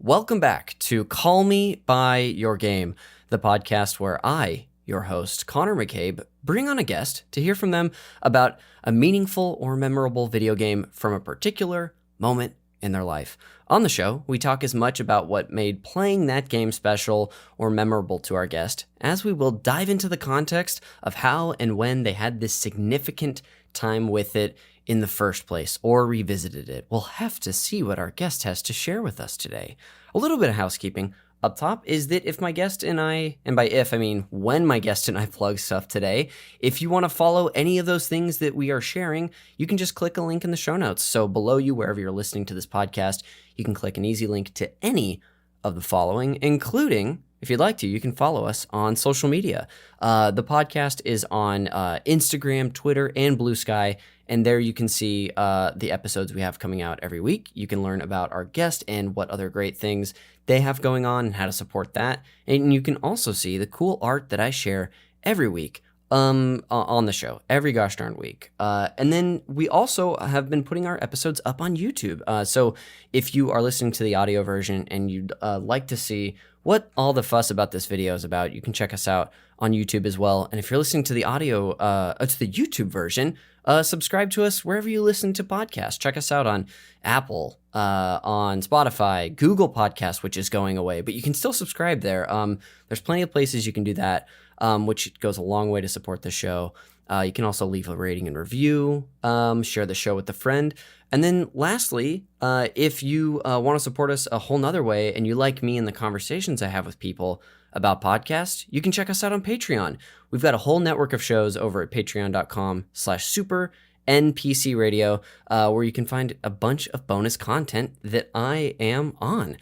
Welcome back to Call Me By Your Game, the podcast where I, your host, Connor McCabe, bring on a guest to hear from them about a meaningful or memorable video game from a particular moment in their life. On the show, we talk as much about what made playing that game special or memorable to our guest, as we will dive into the context of how and when they had this significant time with it in the first place, or revisited it. We'll have to see what our guest has to share with us today. A little bit of housekeeping up top is that if my guest and I, and by if, I mean when my guest and I plug stuff today, if you want to follow any of those things that we are sharing, you can just click a link in the show notes. So below you, wherever you're listening to this podcast, you can click an easy link to any of the following, including, if you'd like to, you can follow us on social media. The podcast is on Instagram, Twitter, and Blue Sky, and there you can see the episodes we have coming out every week. You can learn about our guest and what other great things they have going on and how to support that. And you can also see the cool art that I share every week on the show, every gosh darn week. And then we also have been putting our episodes up on YouTube. So if you are listening to the audio version and you'd like to see what all the fuss about this video is about, you can check us out on YouTube as well. And if you're listening to the audio, to the YouTube version, subscribe to us wherever you listen to podcasts. Check us out on Apple, on Spotify, Google Podcasts, which is going away, but you can still subscribe there. There's plenty of places you can do that, which goes a long way to support the show. You can also leave a rating and review, share the show with a friend. And then lastly, if you want to support us a whole nother way and you like me and the conversations I have with people about podcasts, you can check us out on Patreon. We've got a whole network of shows over at patreon.com/super NPC Radio, where you can find a bunch of bonus content that I am on.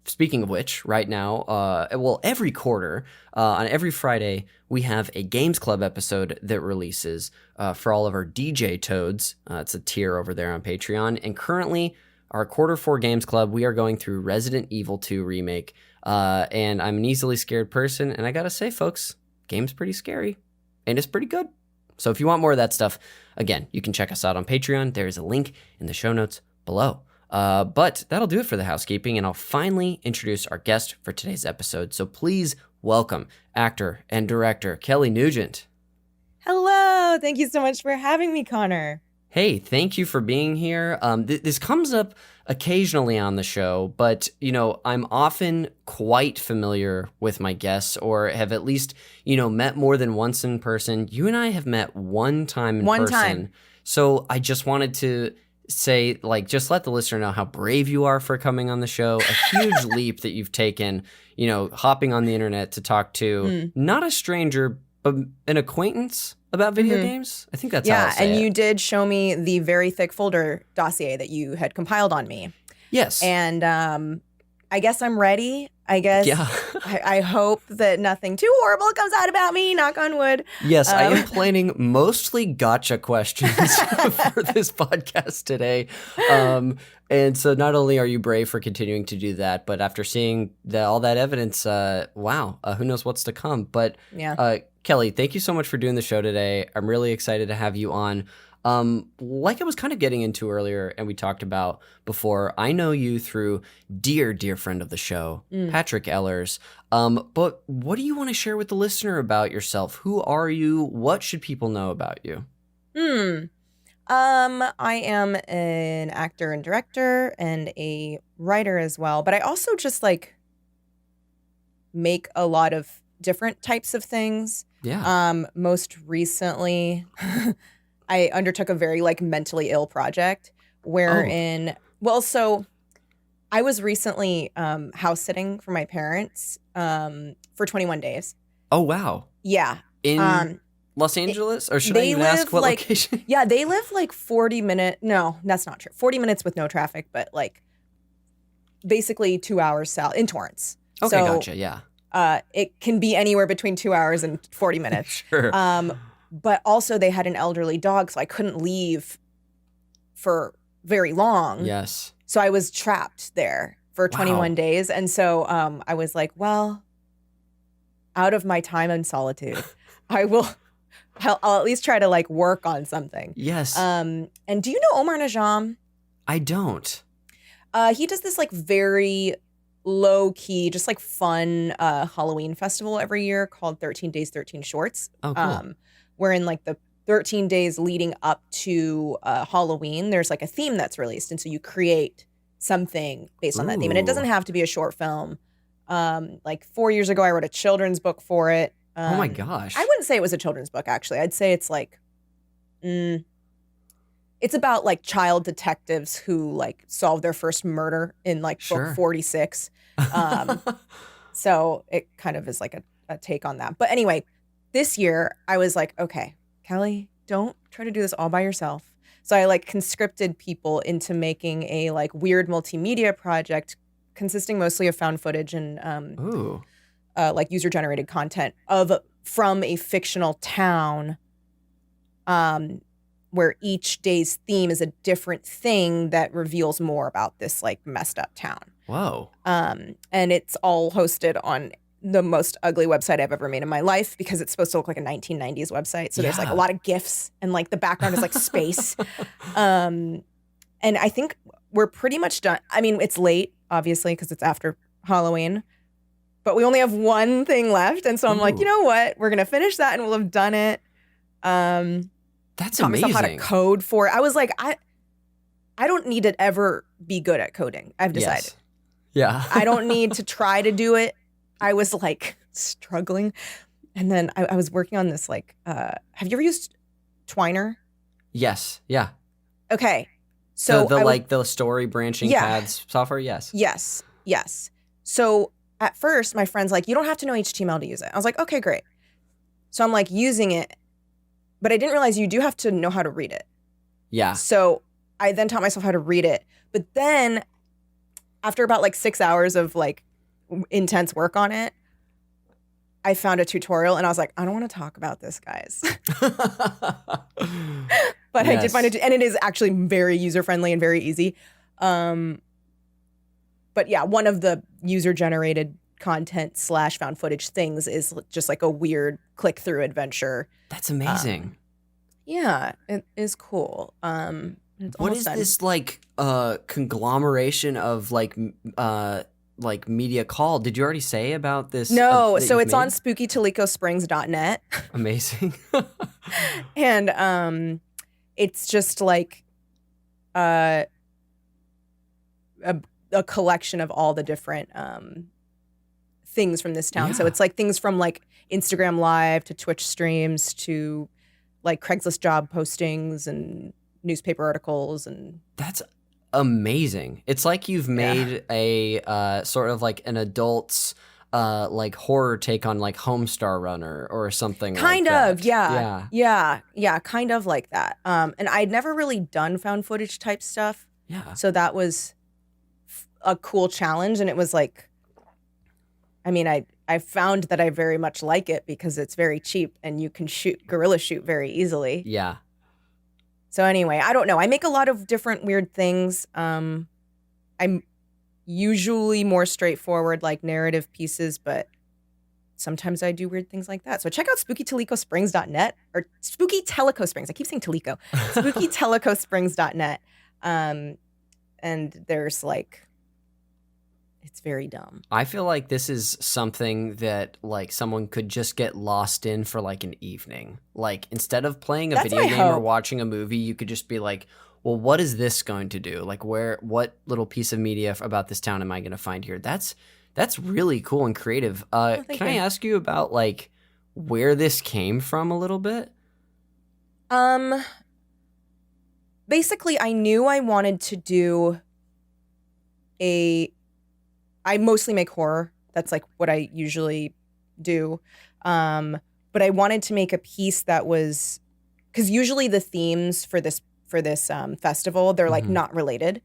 Speaking of which, right now, every quarter, on every Friday, we have a Games Club episode that releases for all of our DJ Toads. It's a tier over there on Patreon. And currently, our Quarter 4 Games Club, we are going through Resident Evil 2 Remake. And I'm an easily scared person. And I gotta say, folks, game's pretty scary. And it's pretty good. So if you want more of that stuff, again, you can check us out on Patreon. There is a link in the show notes below. But that'll do it for the housekeeping, and I'll finally introduce our guest for today's episode. So please welcome actor and director Kelly Nugent. Hello. Thank you so much for having me, Connor. Hey, thank you for being here. This comes up occasionally on the show, but, I'm often quite familiar with my guests, or have at least, met more than once in person. You and I have met one time in person. One time. So I just wanted to say, just let the listener know how brave you are for coming on the show. A huge leap that you've taken, hopping on the internet to talk to not a stranger, but an acquaintance about video games. I think that's how I'll say and it. you did show me the very thick folder dossier that you had compiled on me. Yes. And I guess I'm ready. I guess. Yeah. I hope that nothing too horrible comes out about me, knock on wood. Yes, I am planning mostly gotcha questions for this podcast today. And so not only are you brave for continuing to do that, but after seeing all that evidence, who knows what's to come. But Kelly, thank you so much for doing the show today. I'm really excited to have you on. Like I was kind of getting into earlier and we talked about before, I know you through dear friend of the show, Patrick Ellers. But what do you want to share with the listener about yourself? Who are you? What should people know about you? I am an actor and director and a writer as well, but I also just make a lot of different types of things. Yeah. Most recently, I undertook a very mentally ill project wherein, so I was recently house sitting for my parents for 21 days. Oh, wow. Yeah. In Los Angeles? Or should I even ask what location? Yeah, they live 40 minutes. No, that's not true. 40 minutes with no traffic, but basically 2 hours south in Torrance. Okay, gotcha. Yeah. It can be anywhere between 2 hours and 40 minutes. Sure. But also they had an elderly dog, so I couldn't leave for very long. Yes. So I was trapped there for 21 days. And so I was like, well, out of my time in solitude, I'll at least try to work on something. Yes. And do you know Omar Najam? I don't. He does this very low key, just like fun Halloween festival every year called 13 Days, 13 Shorts. Oh, cool. Wherein like the 13 days leading up to Halloween, there's like a theme that's released. And so you create something based on that theme. And it doesn't have to be a short film. Like 4 years ago, I wrote a children's book for it. Oh my gosh. I wouldn't say it was a children's book, actually. I'd say it's like, it's about like child detectives who like solve their first murder in like book 46. So it kind of is like a take on that. But anyway, this year I was like, okay, Kelly, don't try to do this all by yourself. So I like conscripted people into making a like weird multimedia project consisting mostly of found footage and like user generated content from a fictional town where each day's theme is a different thing that reveals more about this like messed up town. Whoa. And it's all hosted on the most ugly website I've ever made in my life because it's supposed to look like a 1990s website. So there's like a lot of GIFs and like the background is like space. And I think we're pretty much done. I mean, it's late, obviously, because it's after Halloween. But we only have one thing left. And so I'm like, you know what? We're going to finish that and we'll have done it. That's taught amazing. myself how to code for it. I was like, I don't need to ever be good at coding. I've decided. Yes. Yeah. I don't need to try to do it. I was like struggling. And then I was working on this like, have you ever used Twiner? Yes. Yeah. Okay. So the story branching paths software. Yes. Yes. Yes. So at first my friend's like, you don't have to know HTML to use it. I was like, okay, great. So I'm like using it, but I didn't realize you do have to know how to read it. Yeah. So I then taught myself how to read it. But then after about like 6 hours of like intense work on it, I found a tutorial and I was like, I don't want to talk about this, guys. But I did find it, and it is actually very user-friendly and very easy. But yeah, one of the user-generated content / found footage things is just like a weird click-through adventure. That's amazing. Yeah, it is cool. What is this like conglomeration of like media called? Did you already say about this? No, so it's on spookytolicosprings.net. Amazing. And it's just like a collection of all the different things from this town. Yeah. So it's like things from like Instagram Live to Twitch streams to like Craigslist job postings and newspaper articles. And that's amazing. It's like you've made a sort of like an adult's like horror take on like Homestar Runner or something kind like that. Of, yeah, kind of like that. And I'd never really done found footage type stuff. Yeah. So that was a cool challenge, and it was like, I mean, I found that I very much like it because it's very cheap and you can guerrilla shoot very easily. Yeah. So anyway, I don't know. I make a lot of different weird things. I'm usually more straightforward, like narrative pieces, but sometimes I do weird things like that. So check out spookytolicosprings.net or Spooky Teleco Springs. I keep saying Teleco. spookytelecosprings.net. And there's like, it's very dumb. I feel like this is something that like someone could just get lost in for like an evening. Like instead of playing a video game or watching a movie, you could just be like, well, what is this going to do? Like what little piece of media about this town am I going to find here? That's really cool and creative. Can I ask you about like where this came from a little bit? Basically I knew I wanted to do I mostly make horror. That's like what I usually do. But I wanted to make a piece that was, because usually the themes for this festival, they're like not related.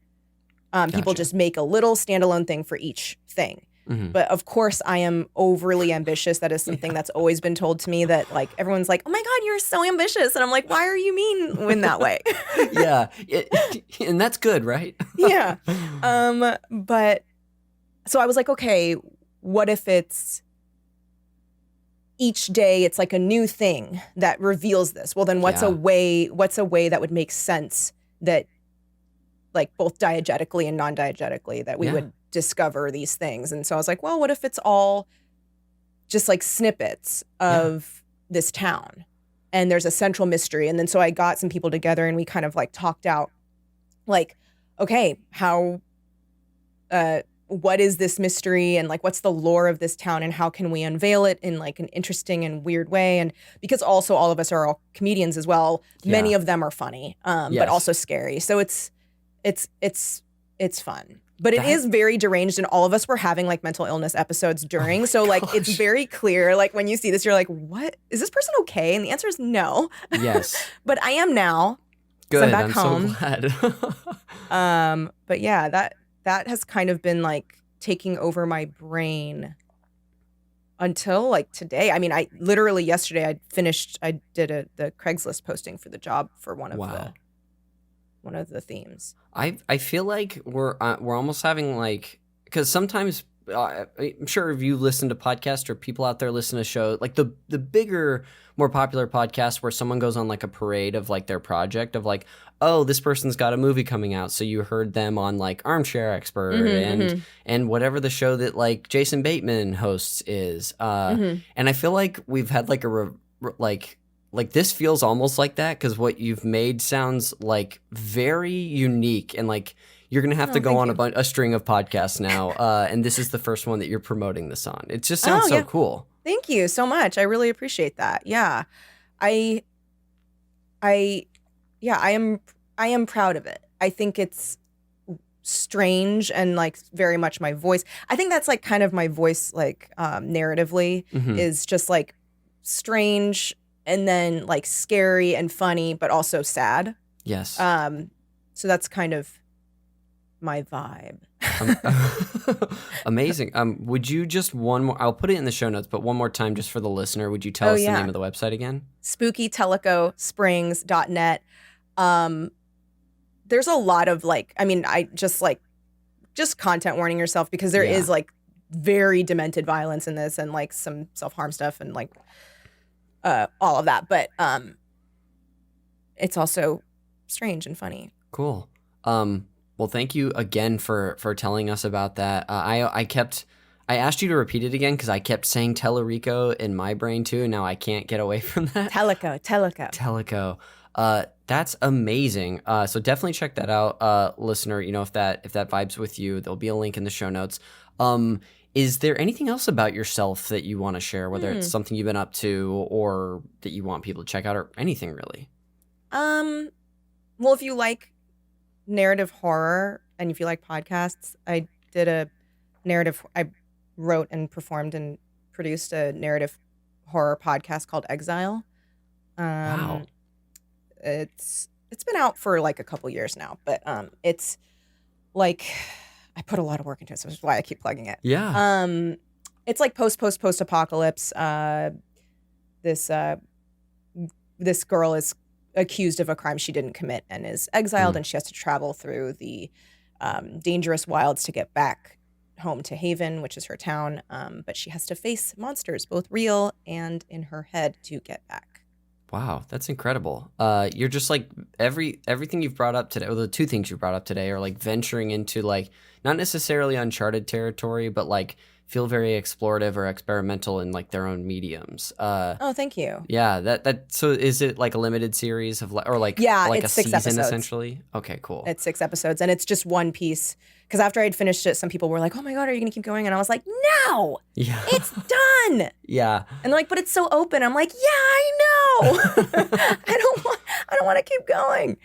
People just make a little standalone thing for each thing. Mm-hmm. But of course I am overly ambitious. That is something that's always been told to me, that like everyone's like, oh my God, you're so ambitious. And I'm like, why are you mean in that way? Yeah. And that's good, right? Yeah. But so I was like, okay, what if it's each day it's like a new thing that reveals this? Well, then what's a way that would make sense that like both diegetically and non-diegetically that we would discover these things. And so I was like, well, what if it's all just like snippets of this town and there's a central mystery? And then so I got some people together and we kind of like talked out like, okay, how what is this mystery, and like what's the lore of this town, and how can we unveil it in like an interesting and weird way? And because also all of us are all comedians as well, many of them are funny, but also scary. So it's fun. But it is very deranged, and all of us were having like mental illness episodes during. So like it's very clear, like when you see this, you're like, what? Is this person okay? And the answer is no. Yes. But I am now. Good. So I'm back home. So glad. But yeah, that has kind of been like taking over my brain until like today. I mean, I literally yesterday I did the Craigslist posting for the job for one of the themes. I feel like we're almost having like, because sometimes I'm sure if you listen to podcasts or people out there listen to shows like the bigger, more popular podcasts where someone goes on like a parade of like their project of like, oh, this person's got a movie coming out, so you heard them on like Armchair Expert and whatever the show that like Jason Bateman hosts is, and I feel like we've had like like this feels almost like that, because what you've made sounds like very unique, and like you're gonna have to go on a string of podcasts now, and this is the first one that you're promoting this on. It just sounds so cool. Thank you so much. I really appreciate that. Yeah, I am proud of it. I think it's strange and like very much my voice. I think that's like kind of my voice, like narratively is just like strange and then like scary and funny, but also sad. Yes. So that's kind of my vibe. Amazing. Would you just one more, I'll put it in the show notes, but one more time just for the listener, would you tell us the name of the website again? SpookyTellicosprings.net. There's a lot of like, I mean, I just content warning yourself, because there is like very demented violence in this and like some self-harm stuff and like all of that. But it's also strange and funny. Cool. Well, thank you again for telling us about that. I asked you to repeat it again because I kept saying Tellurico in my brain too, and now I can't get away from that. Tellico. That's amazing. So definitely check that out, listener. You know, if that vibes with you, there'll be a link in the show notes. Is there anything else about yourself that you want to share, whether it's something you've been up to or that you want people to check out, or anything really? Well, if you like narrative horror and if you like podcasts, I wrote and performed and produced a narrative horror podcast called Exile. Wow. It's been out for like a couple years now, but it's like I put a lot of work into it, so that's why I keep plugging it. Yeah. It's like post-apocalypse. This girl is accused of a crime she didn't commit and is exiled, and she has to travel through the dangerous wilds to get back home to Haven, which is her town. But she has to face monsters, both real and in her head, to get back. Wow, that's incredible. You're just like everything you've brought up today, or the two things you brought up today, are like venturing into like not necessarily uncharted territory, but like feel very explorative or experimental in like their own mediums. Oh, thank you. Yeah, that. So is it like a limited series of or like it's a 6 season episodes. essentially? Okay, cool. It's 6 episodes, and it's just one piece. Because after I'd finished it, some people were like, "Oh my God, are you gonna keep going?" And I was like, "No, it's done." Yeah. And they're like, "But it's so open." I'm like, "Yeah, I know. I don't want to keep going."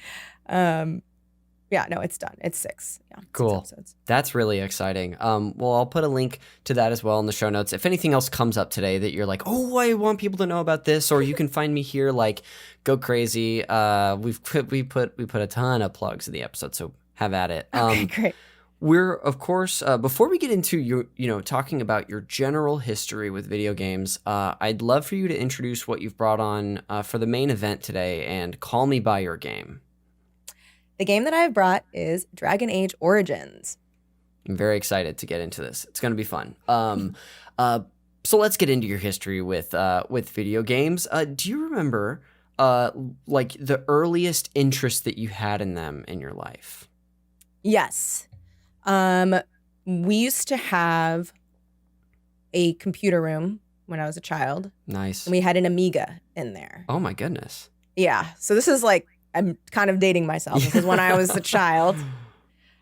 Yeah, no, it's done. It's 6. Yeah, cool. 6 episodes. That's really exciting. Well, I'll put a link to that as well in the show notes. If anything else comes up today that you're like, oh, I want people to know about this, or you can find me here, like, go crazy. We put a ton of plugs in the episode, so have at it. Okay, great. We're, of course, before we get into talking about your general history with video games, I'd love for you to introduce what you've brought on for the main event today, and Call Me By Your Game. The game that I've brought is Dragon Age Origins. I'm very excited to get into this. It's going to be fun. So let's get into your history with video games. Do you remember like the earliest interest that you had in them in your life? Yes. we used to have a computer room when I was a child. Nice. And we had an Amiga in there. Oh my goodness. Yeah. So this is like, I'm kind of dating myself. This is when I was a child.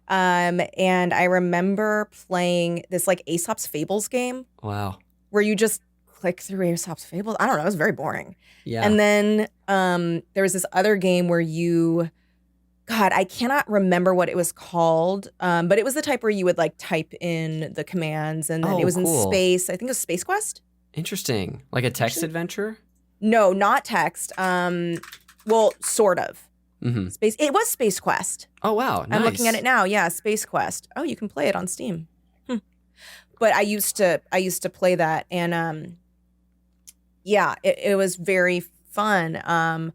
And I remember playing this like Aesop's Fables game. Wow. Where you just click through Aesop's Fables. I don't know. It was very boring. Yeah. And then there was this other game where God, I cannot remember what it was called, but it was the type where you would like type in the commands and then it was in space. I think it was Space Quest. Interesting. Like a text adventure? No, not text. Well, sort of. Mm-hmm. It was Space Quest. Oh, wow. Nice. I'm looking at it now. Yeah, Space Quest. Oh, you can play it on Steam. But I used to play that, and yeah, it was very fun. And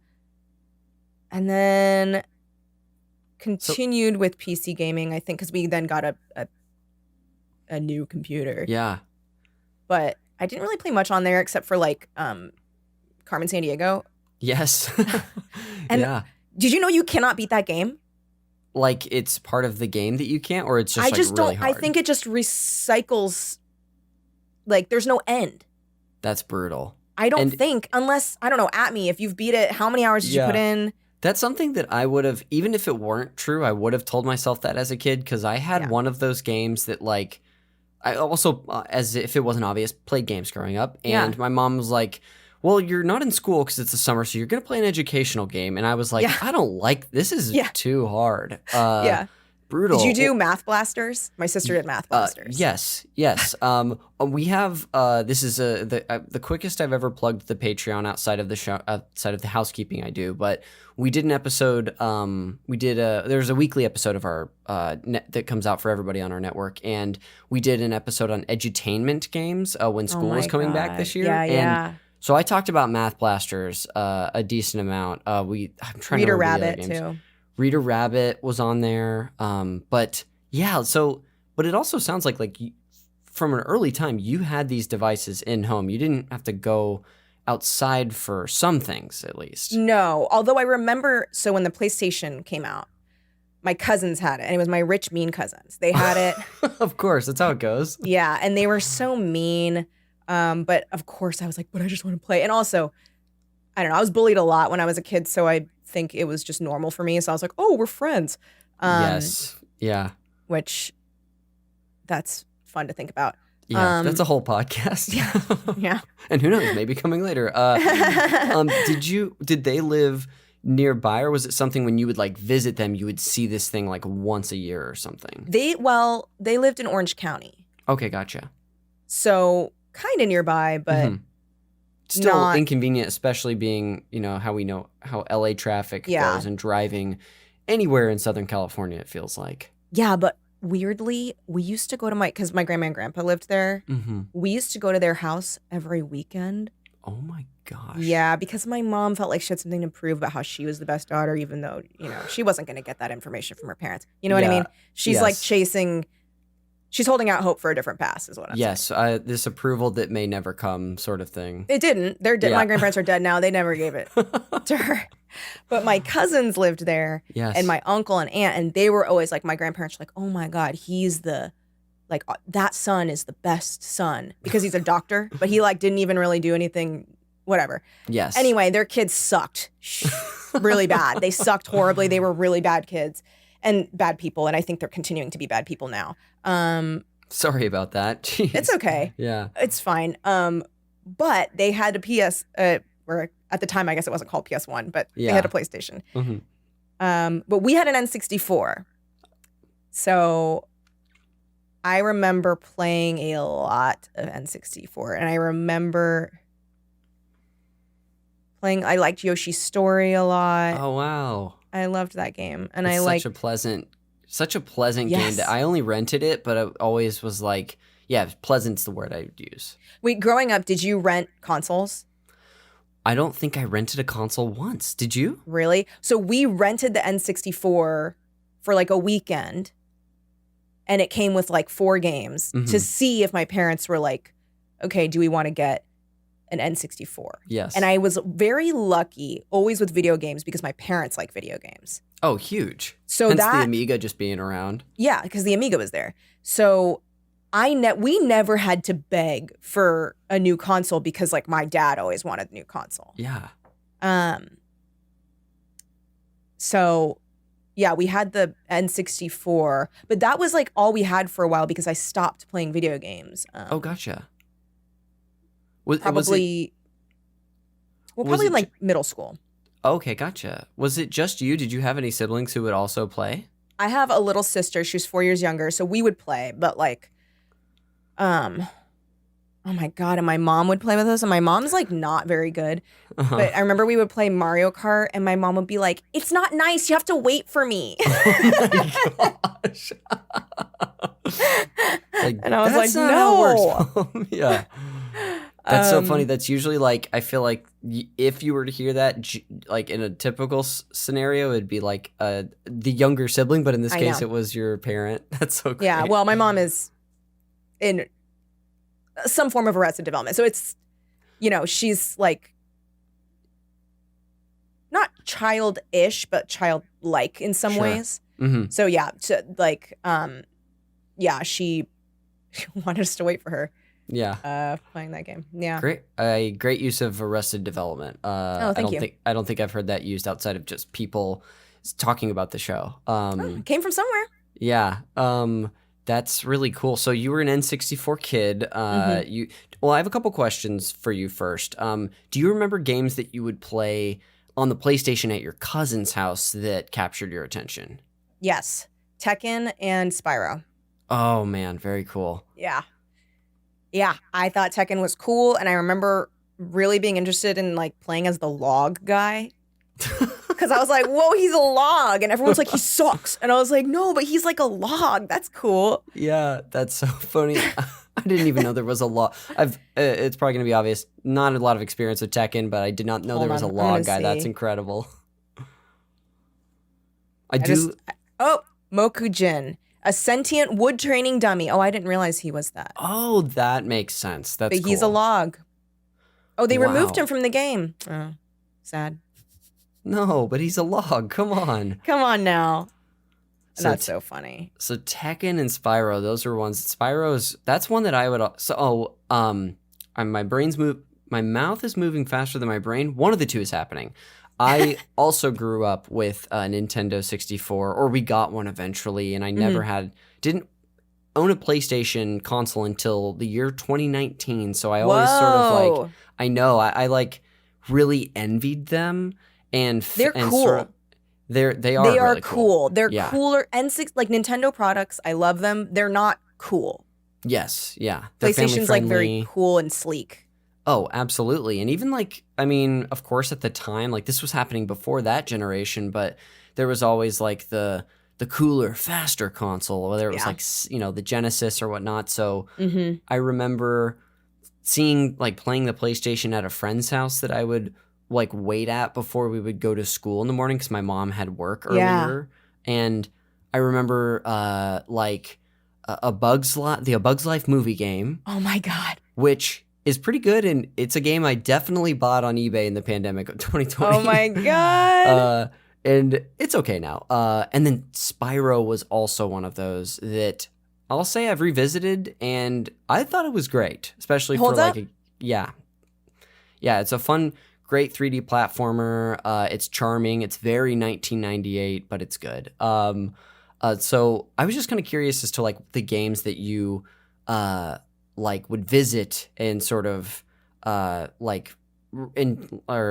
then continued with PC gaming, I think, because we then got a new computer. Yeah. But I didn't really play much on there except for like Carmen Sandiego. Yes. And yeah. Did you know you cannot beat that game? Like it's part of the game that you can't, or it's just really hard? I think it just recycles. Like there's no end. That's brutal. I don't think, unless, I don't know, at me, if you've beat it, how many hours did you put in? That's something that I would have, even if it weren't true, I would have told myself that as a kid, because I had one of those games that like, I also, as if it wasn't obvious, played games growing up. And my mom was like, well, you're not in school because it's the summer, so you're going to play an educational game. And I was like, I don't like, this is too hard. Brutal. Did you do Math Blasters? My sister did Math Blasters. Yes. We have, this is the quickest I've ever plugged the Patreon outside of the show, outside of the housekeeping I do. But we did an episode, there's a weekly episode of our, that comes out for everybody on our network. And we did an episode on edutainment games when school was coming back this year. Yeah. So I talked about Math Blasters a decent amount. I'm trying to remember Rabbit the other games. too. Reader Rabbit was on there. But it also sounds like from an early time, you had these devices in home. You didn't have to go outside for some things, at least. No, although I remember, so when the PlayStation came out, my cousins had it, and it was my rich, mean cousins. They had it. Of course, that's how it goes. Yeah, and they were so mean. But of course I was like, but I just want to play. And also, I don't know, I was bullied a lot when I was a kid, so I think it was just normal for me. So I was like, oh, we're friends. Yes. Yeah. Which, that's fun to think about. Yeah, that's a whole podcast. Yeah. And who knows, maybe coming later. Did they live nearby, or was it something when you would like visit them, you would see this thing like once a year or something? They lived in Orange County. Okay, gotcha. So kind of nearby, but still not inconvenient, especially being, how we know how LA traffic goes and driving anywhere in Southern California, it feels like. Yeah, but weirdly, we used to go to because my grandma and grandpa lived there. Mm-hmm. We used to go to their house every weekend. Oh my gosh. Yeah, because my mom felt like she had something to prove about how she was the best daughter, even though, she wasn't going to get that information from her parents. You know what I mean? She's like she's holding out hope for a different past is what I'm saying. This approval that may never come sort of thing. It didn't. They're dead. My grandparents are dead now. They never gave it to her. But my cousins lived there and my uncle and aunt, and they were always like, my grandparents were like, oh my God, he's that son is the best son because he's a doctor, but he didn't even really do anything, whatever. Yes. Anyway, their kids sucked really bad. They sucked horribly. They were really bad kids. And bad people, and I think they're continuing to be bad people now. Sorry about that. Jeez. It's okay. Yeah. It's fine. But they had a PS, or at the time, I guess it wasn't called PS1, but they had a PlayStation. Mm-hmm. But we had an N64. So I remember playing a lot of N64, and I remember I liked Yoshi's Story a lot. Oh, wow. I loved that game, and it's such a pleasant game that I only rented it, but I always was like, pleasant's the word I'd use. Wait, growing up, did you rent consoles? I don't think I rented a console once. Did you? Really? So we rented the N64 for a weekend, and it came with 4 games to see if my parents were like, okay, do we want to get an N64. Yes. And I was very lucky always with video games because my parents like video games. Oh, huge. So hence that the Amiga just being around. Yeah, because the Amiga was there. So we never had to beg for a new console because like my dad always wanted a new console. Yeah. So yeah, we had the N64, but that was like all we had for a while because I stopped playing video games. Oh, gotcha. Probably in like middle school. Okay, gotcha. Was it just you? Did you have any siblings who would also play? I have a little sister. She's 4 years younger, so we would play. But like, oh my God, and my mom would play with us, and my mom's like not very good. Uh-huh. But I remember we would play Mario Kart, and my mom would be like, "It's not nice. You have to wait for me." Oh my gosh. And I was like, not "No." how it works, Mom." Yeah. That's so funny. That's usually like, I feel like if you were to hear that, like in a typical scenario, it'd be like the younger sibling, but in this case, it was your parent. That's so great. Yeah, well, my mom is in some form of arrested development. So it's, she's like not childish, but childlike in some ways. Mm-hmm. So yeah, she wanted us to wait for her. Yeah. Playing that game. Yeah. Great use of arrested development. Thank you. I don't think I've heard that used outside of just people talking about the show. It came from somewhere. Yeah. That's really cool. So you were an N64 kid. Mm-hmm. I have a couple questions for you first. Do you remember games that you would play on the PlayStation at your cousin's house that captured your attention? Yes. Tekken and Spyro. Oh man, very cool. Yeah. Yeah, I thought Tekken was cool, and I remember really being interested in like playing as the log guy. Because I was like, whoa, he's a log. And everyone's like, he sucks. And I was like, no, but he's like a log. That's cool. Yeah, that's so funny. I didn't even know there was a log. It's probably going to be obvious. Not a lot of experience with Tekken, but I did not know there was a log guy. That's incredible. Mokujin. A sentient wood training dummy. Oh, I didn't realize he was that. Oh, that makes sense. That's But he's a log. Oh, they removed him from the game. Oh, sad. No, but he's a log. Come on. Come on now. That's so funny. So Tekken and Spyro, those are ones. That's one that I would. My mouth is moving faster than my brain. One of the two is happening. I also grew up with a Nintendo 64, or we got one eventually, and I didn't own a PlayStation console until the year 2019. So I always sort of like, I like really envied them, and they're cool. They are really cool. They're cooler. Like Nintendo products, I love them. They're not cool. Yes, yeah. They're PlayStation's like very cool and sleek. Oh, absolutely. And even like, I mean, of course, at the time, like this was happening before that generation, but there was always like the cooler, faster console, whether it was like, the Genesis or whatnot. So I remember playing the PlayStation at a friend's house that I would like wait at before we would go to school in the morning because my mom had work earlier. And I remember the A Bug's Life movie game. Oh my God. Which is pretty good, and it's a game I definitely bought on eBay in the pandemic of 2020. Oh my God. And it's okay now. And then Spyro was also one of those that I'll say I've revisited, and I thought it was great, especially for it's a fun, great 3D platformer. It's charming. It's very 1998, but it's good. So I was just kind of curious as to like the games that you would visit and sort of or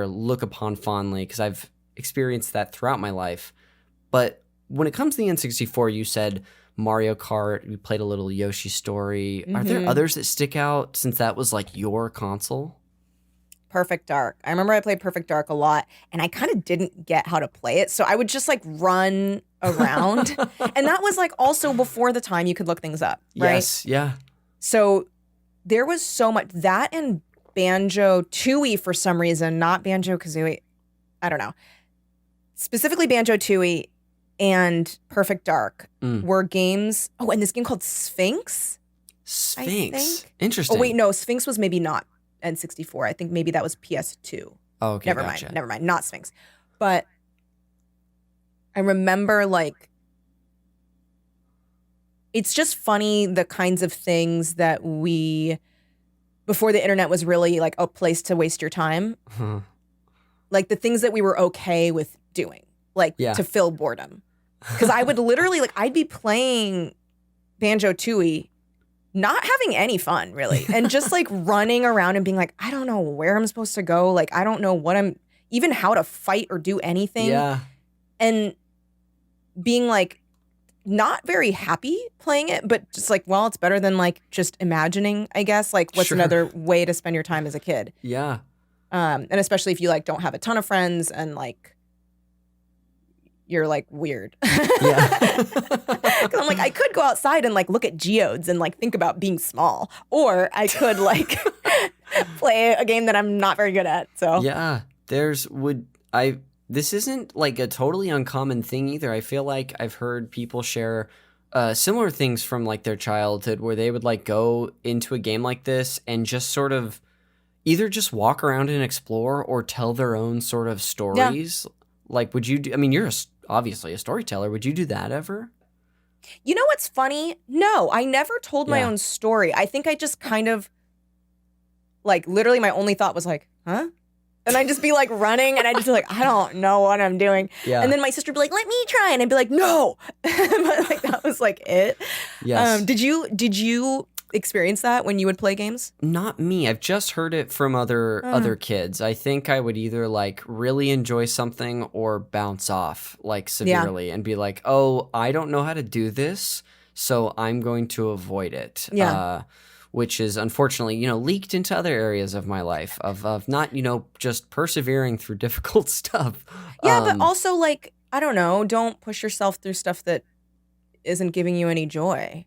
look upon fondly, because I've experienced that throughout my life. But when it comes to the N64, you said Mario Kart, we played a little Yoshi Story. Are there others that stick out since that was like your console? Perfect Dark. I remember I played Perfect Dark a lot, and I kind of didn't get how to play it. So I would just like run around. And that was like also before the time you could look things up, right? Yes, yeah. So there was so much. That and Banjo-Tooie for some reason, not Banjo-Kazooie. I don't know. Specifically Banjo-Tooie and Perfect Dark were games. Oh, and this game called Sphinx? Sphinx. Interesting. Oh, wait, no. Sphinx was maybe not. N64. I think maybe that was PS2. Oh, okay, Never mind, not Sphinx. But I remember, like, it's just funny the kinds of things that we, before the internet was really like a place to waste your time, like the things that we were okay with doing, like to fill boredom. Because I would literally, like, I'd be playing Banjo-Tooie, not having any fun really, and just like running around and being like, I don't know where I'm supposed to go. Like, I don't know even how to fight or do anything. Yeah. And being like, not very happy playing it, but just like, well, it's better than like just imagining, I guess. Like, what's another way to spend your time as a kid? Yeah. And especially if you like don't have a ton of friends and like you're like weird. Yeah. Because I'm like, I could go outside and like look at geodes and like think about being small, or I could like play a game that I'm not very good at. So yeah, this isn't like a totally uncommon thing either. I feel like I've heard people share similar things from like their childhood where they would like go into a game like this and just sort of either just walk around and explore or tell their own sort of stories. Yeah. Like, would you I mean, you're obviously a storyteller. Would you do that ever? You know what's funny? No, I never told my own story. I think I just kind of like literally my only thought was like, huh? And I'd just be like running and I'd just be like, I don't know what I'm doing. Yeah. And then my sister would be like, let me try. And I'd be like, no. But like that was like it. Yes. Did you experience that when you would play games? Not me. I've just heard it from other kids. I think I would either like really enjoy something or bounce off like severely and be like, oh, I don't know how to do this, so I'm going to avoid it. Yeah. Which is unfortunately, leaked into other areas of my life of not, just persevering through difficult stuff. Yeah, but also like, I don't know, don't push yourself through stuff that isn't giving you any joy.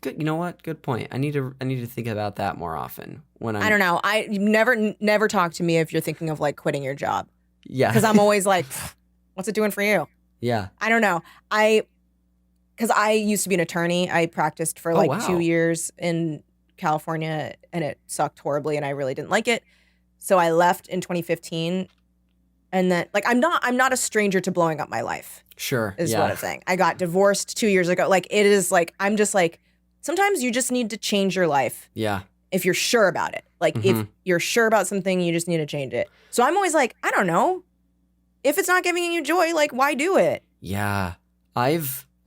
Good. You know what? Good point. I need to think about that more often when I don't know. I never talk to me if you're thinking of like quitting your job. Yeah. Because I'm always like, what's it doing for you? Yeah. I don't know. Because I used to be an attorney. I practiced for 2 years in California and it sucked horribly and I really didn't like it. So I left in 2015 and then like I'm not a stranger to blowing up my life. Sure. Is what I'm saying. I got divorced 2 years ago. Like it is like I'm just like sometimes you just need to change your life. Yeah. If you're sure about it. Like if you're sure about something, you just need to change it. So I'm always like, I don't know. If it's not giving you joy, like why do it? Yeah. I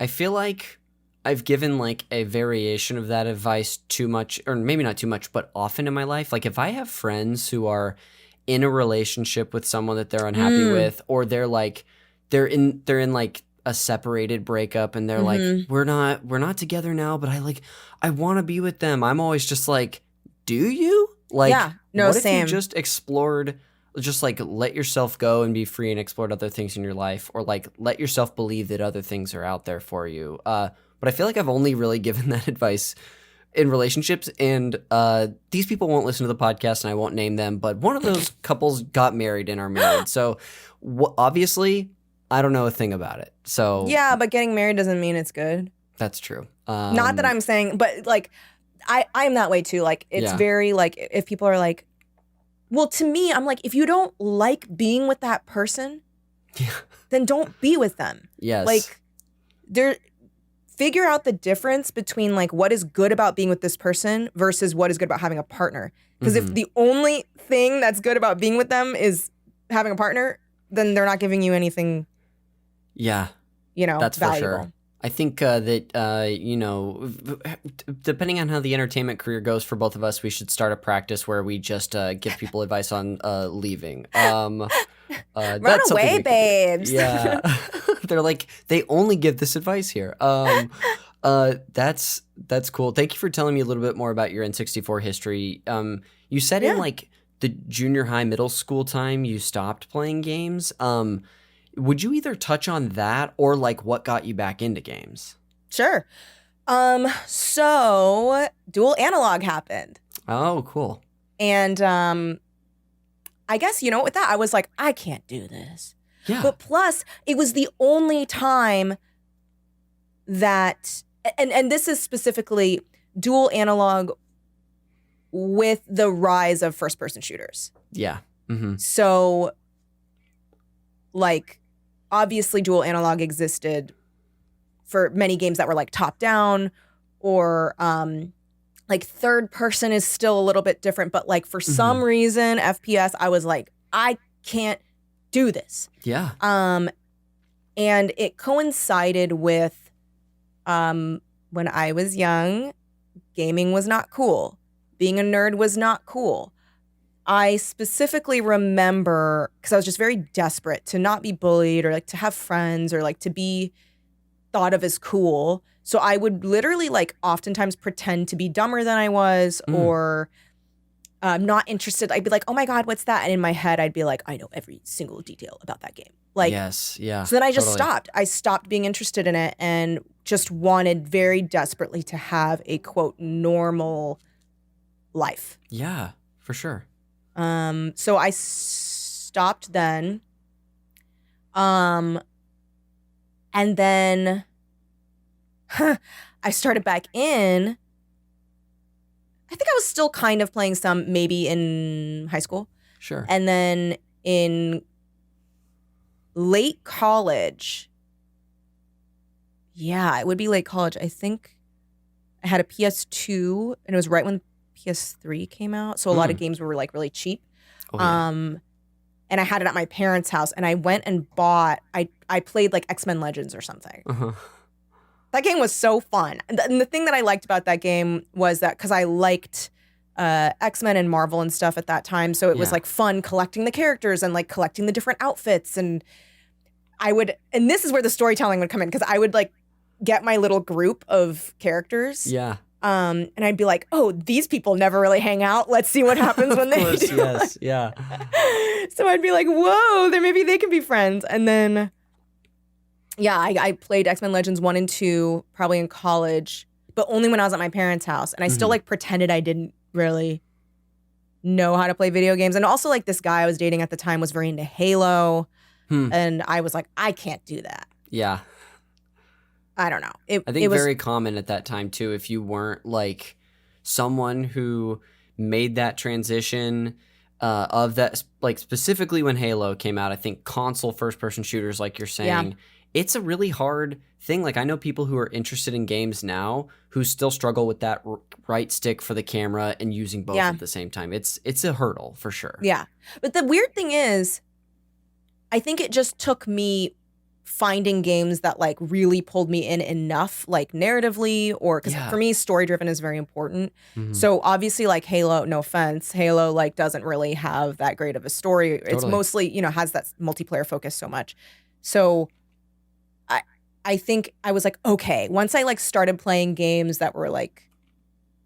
feel like I've given like a variation of that advice too much, or maybe not too much, but often in my life. Like if I have friends who are in a relationship with someone that they're unhappy with, or they're in like a separated breakup and they're like, we're not together now, but I want to be with them. I'm always just like, do you? Like, yeah, no, what same. if you just explored, just like let yourself go and be free and explored other things in your life, or like let yourself believe that other things are out there for you. But I feel like I've only really given that advice in relationships, and these people won't listen to the podcast, and I won't name them, but one of those couples got married and are married. So obviously, I don't know a thing about it. So yeah, but getting married doesn't mean it's good. That's true. Not that I'm saying, but like I'm that way too. Like it's very like if people are like, well, to me, I'm like, if you don't like being with that person, then don't be with them. Yes. Like figure out the difference between like what is good about being with this person versus what is good about having a partner. Because if the only thing that's good about being with them is having a partner, then they're not giving you anything. Yeah. That's valuable. For sure. I think that, depending on how the entertainment career goes for both of us, we should start a practice where we just give people advice on leaving. Run away, babes. Yeah. They're like, they only give this advice here. That's cool. Thank you for telling me a little bit more about your N64 history. You said in like the junior high, middle school time, you stopped playing games. Would you either touch on that or like what got you back into games? Sure. So dual analog happened. Oh, cool. And I guess, with that, I was like, I can't do this. Yeah. But plus, it was the only time that, and this is specifically dual analog with the rise of first-person shooters. Yeah. Mm-hmm. So, like, obviously dual analog existed for many games that were like top-down, or like third person is still a little bit different, but like for some reason, FPS, I was like, I can't do this. Yeah. And it coincided with when I was young, gaming was not cool. Being a nerd was not cool. I specifically remember, because I was just very desperate to not be bullied or like to have friends or like to be thought of as cool. So I would literally like oftentimes pretend to be dumber than I was or not interested. I'd be like, oh my God, what's that? And in my head, I'd be like, I know every single detail about that game. Like, yes, yeah. So then I just stopped. I stopped being interested in it and just wanted very desperately to have a quote normal life. Yeah, for sure. So I stopped then. And then I started back in. I think I was still kind of playing some maybe in high school. Sure. And then in late college, it would be late college. I think I had a PS2 and it was right when PS3 came out. So a lot of games were like really cheap. Oh, yeah. And I had it at my parents' house and I went and bought, I played like X-Men Legends or something. That game was so fun. And the thing that I liked about that game was that because I liked X-Men and Marvel and stuff at that time. So it was like fun collecting the characters and like collecting the different outfits. And and this is where the storytelling would come in because I would like get my little group of characters. Yeah. And I'd be like, oh, these people never really hang out. Let's see what happens when they do. Yes, yeah. So I'd be like, whoa, then maybe they can be friends. And then, I played X-Men Legends 1 and 2 probably in college, but only when I was at my parents' house. And I still like pretended I didn't really know how to play video games. And also like this guy I was dating at the time was very into Halo. And I was like, I can't do that. Yeah. I don't know. I think very common at that time too. If you weren't like someone who made that transition of that, like specifically when Halo came out, I think console first-person shooters, like you're saying, it's a really hard thing. Like I know people who are interested in games now who still struggle with that right stick for the camera and using both at the same time. It's a hurdle for sure. Yeah. But the weird thing is, I think it just took me finding games that like really pulled me in enough, like narratively, or because for me, story driven is very important. So obviously, like Halo, no offense, Halo like doesn't really have that great of a story. Totally. It's mostly has that multiplayer focus so much. So I think I was like, okay, once I like started playing games that were like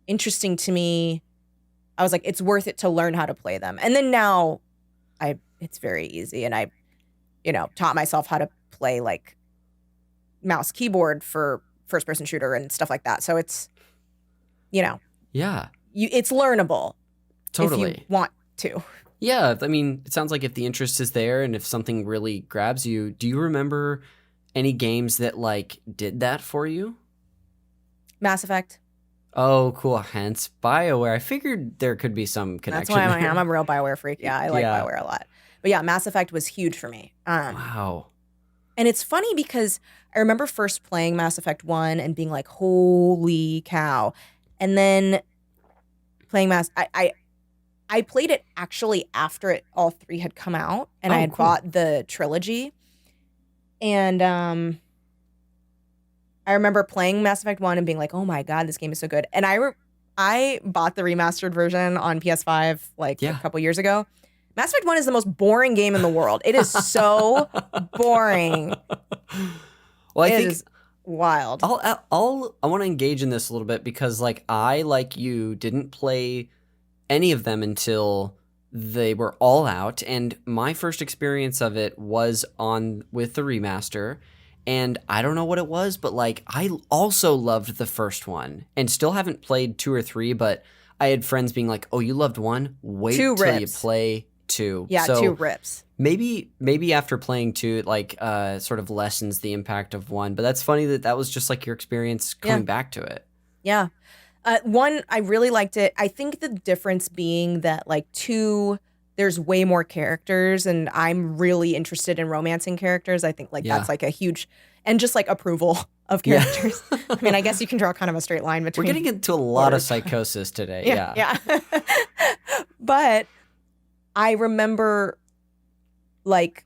interesting to me, I was like, it's worth it to learn how to play them. And then now, it's very easy, and I taught myself how to play like mouse keyboard for first person shooter and stuff like that. So it's, it's learnable. Totally. If you want to. Yeah. I mean, it sounds like if the interest is there and if something really grabs you, do you remember any games that like did that for you? Mass Effect. Oh, cool. Hence BioWare. I figured there could be some connection. That's why I'm a real BioWare freak. Yeah, I like BioWare a lot. But yeah, Mass Effect was huge for me. Wow. And it's funny because I remember first playing Mass Effect 1 and being like, holy cow. And then playing I played it actually after all three had come out. And I had bought the trilogy. And I remember playing Mass Effect 1 and being like, oh my God, this game is so good. And I bought the remastered version on PS5 a couple years ago. Mass Effect 1 is the most boring game in the world. It is so boring. Well, I think is wild. I want to engage in this a little bit because like I, like you, didn't play any of them until they were all out. And my first experience of it was with the remaster. And I don't know what it was, but like I also loved the first one and still haven't played 2 or 3, but I had friends being like, oh, you loved 1? Wait till you play 2. Yeah, so 2 rips. Maybe after playing 2, it like sort of lessens the impact of 1. But that's funny that was just like your experience coming back to it. Yeah. One, I really liked it. I think the difference being that like 2, there's way more characters, and I'm really interested in romancing characters. I think like that's like a huge, and just like approval of characters. I mean, I guess you can draw kind of a straight line between. We're getting into a lot of psychosis today. Yeah. But I remember like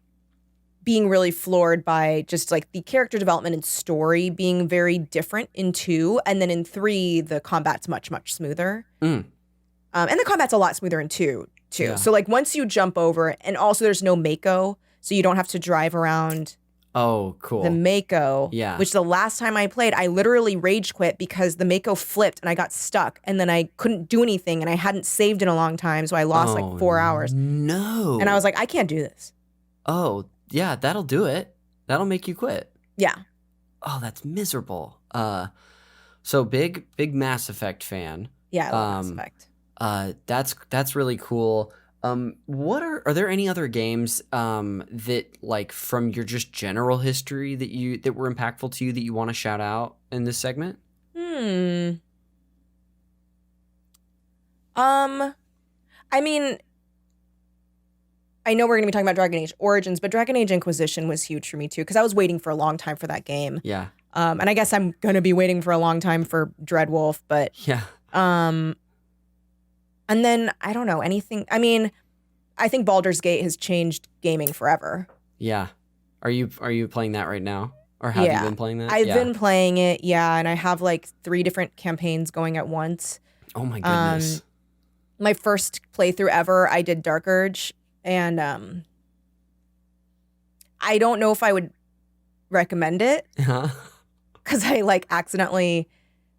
being really floored by just like the character development and story being very different in 2, and then in 3 the combat's much smoother. And the combat's a lot smoother in 2 too. Yeah. So like once you jump over, and also there's no Mako, so you don't have to drive around. Oh, cool. The Mako. Yeah. Which the last time I played, I literally rage quit because the Mako flipped and I got stuck, and then I couldn't do anything, and I hadn't saved in a long time, so I lost like 4 hours. No. And I was like, I can't do this. Oh, yeah, that'll do it. That'll make you quit. Yeah. Oh, that's miserable. So big Mass Effect fan. Yeah, I love Mass Effect. That's really cool. What are there any other games that like from your just general history that were impactful to you that you want to shout out in this segment? I mean, I know we're going to be talking about Dragon Age Origins, but Dragon Age Inquisition was huge for me too, because I was waiting for a long time for that game. Yeah. And I guess I'm going to be waiting for a long time for Dreadwolf, but yeah. And then I don't know anything. I mean, I think Baldur's Gate has changed gaming forever. Yeah. Are you playing that right now? Or have you been playing that? I've been playing it, and I have like 3 different campaigns going at once. Oh my goodness. My first playthrough ever, I did Dark Urge, and I don't know if I would recommend it. Because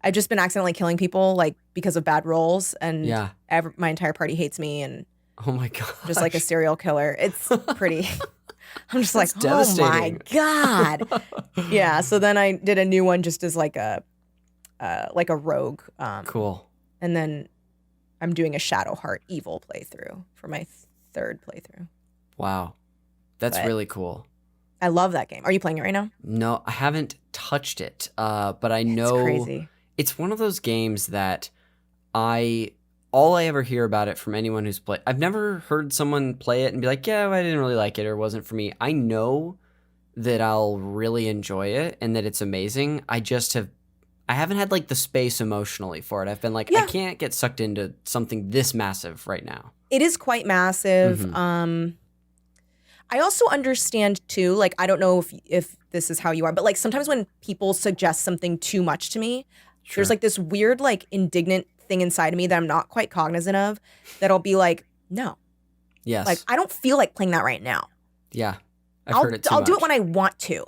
I've just been accidentally killing people like because of bad rolls, and my entire party hates me, and oh my god, just like a serial killer. It's pretty. I'm just like, oh my god. Yeah. So then I did a new one just as like a rogue. Cool. And then I'm doing a Shadowheart Evil playthrough for my 3rd playthrough. Wow, that's really cool. I love that game. Are you playing it right now? No, I haven't touched it. But I know it's crazy. It's one of those games that all I ever hear about it from anyone who's played. I've never heard someone play it and be like, yeah, I didn't really like it or it wasn't for me. I know that I'll really enjoy it and that it's amazing. I haven't had like the space emotionally for it. I've been like, I can't get sucked into something this massive right now. It is quite massive. Mm-hmm. I also understand too, like, I don't know if this is how you are, but like sometimes when people suggest something too much to me, there's like this weird, like indignant thing inside of me that I'm not quite cognizant of, that'll be like, no. Yes. Like, I don't feel like playing that right now. Yeah. I'll do it when I want to.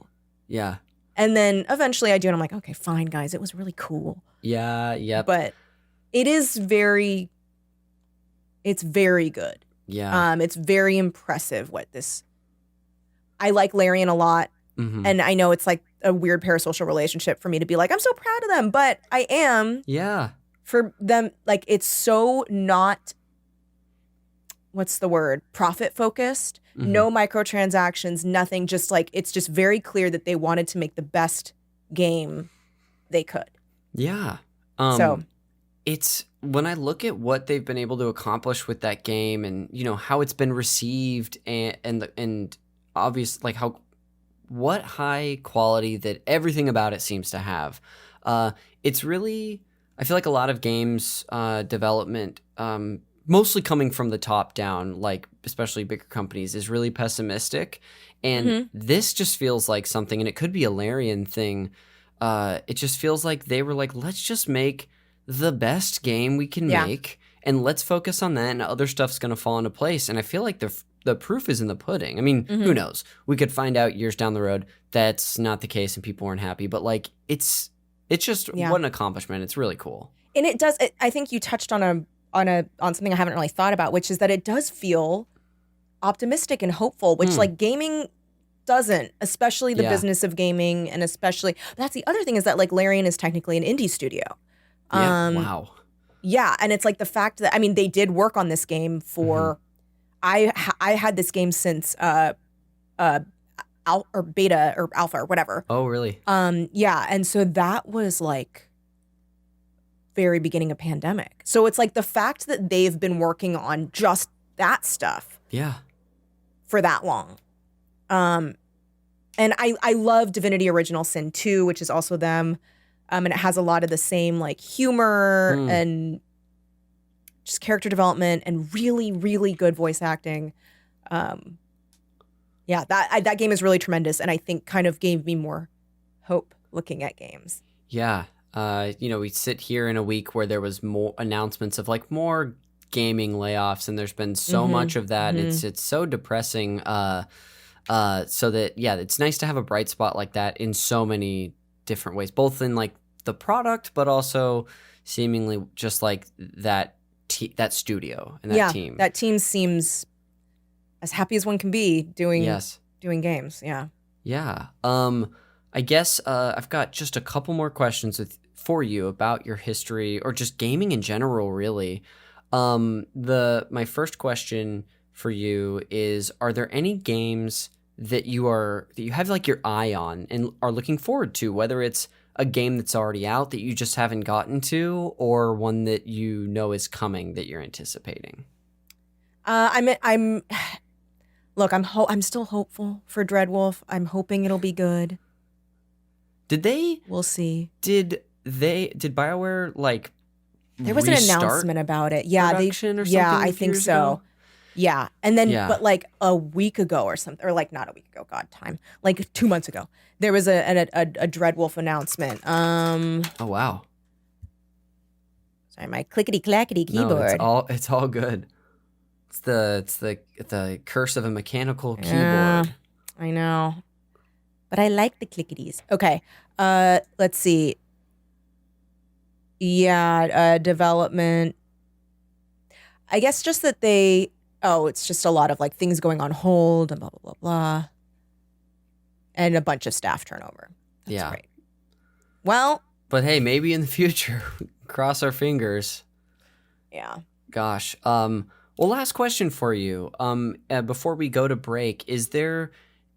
Yeah. And then eventually I do, and I'm like, okay, fine, guys. It was really cool. Yeah, yep. But it's very good. Yeah. It's very impressive I like Larian a lot. Mm-hmm. And I know it's like a weird parasocial relationship for me to be like, I'm so proud of them, but I am. Yeah. For them, like, it's so not, what's the word? Profit focused. Mm-hmm. No microtransactions, nothing. Just like, it's just very clear that they wanted to make the best game they could. Yeah. So it's when I look at what they've been able to accomplish with that game, and you know how it's been received, and obvious, like what high quality that everything about it seems to have. It's really, I feel like a lot of games development, mostly coming from the top down, like especially bigger companies, is really pessimistic. And this just feels like something, and it could be a Larian thing. It just feels like they were like, let's just make the best game we can make, and let's focus on that, and other stuff's going to fall into place. And I feel like the proof is in the pudding. I mean, who knows? We could find out years down the road that's not the case and people weren't happy. But like, it's just what an accomplishment. It's really cool. And it does. I think you touched on something I haven't really thought about, which is that it does feel optimistic and hopeful, which like gaming doesn't, especially the business of gaming, and especially that's the other thing is that like Larian is technically an indie studio. Wow. Yeah, and it's like the fact that, I mean, they did work on this game for. I had this game since or beta or alpha or whatever. Oh, really? Yeah, and so that was like very beginning of pandemic. So it's like the fact that they've been working on just that stuff for that long. And I love Divinity Original Sin 2, which is also them. And it has a lot of the same like humor and just character development and really, really good voice acting. That game is really tremendous, and I think kind of gave me more hope looking at games. Yeah. We sit here in a week where there was more announcements of like more gaming layoffs, and there's been so much of that. It's so depressing. So that, it's nice to have a bright spot like that in so many different ways, both in like the product, but also seemingly just like that studio and that team. That team seems as happy as one can be doing games. Yeah. I guess I've got just a couple more questions for you about your history or just gaming in general, really. My first question for you is, are there any games that you have like your eye on and are looking forward to, whether it's a game that's already out that you just haven't gotten to, or one that you know is coming that you're anticipating? I'm still hopeful for Dreadwolf. I'm hoping it'll be good. We'll see. Did BioWare like there was an announcement about it? Yeah, production or something? Yeah, I think so. Ago? Yeah, and then but like a week ago or something, or like not a week ago. God, time. Like 2 months ago, there was a Dreadwolf announcement. Oh wow. Sorry, my clickety clackety keyboard. No, it's all good. It's the curse of a mechanical keyboard. I know. But I like the clickities. Okay. Let's see. Yeah, development. I guess just that it's just a lot of like things going on hold and blah, blah, blah, blah. And a bunch of staff turnover. That's great. Well. But hey, maybe in the future, cross our fingers. Yeah. Gosh. Well, last question for you. Before we go to break, is there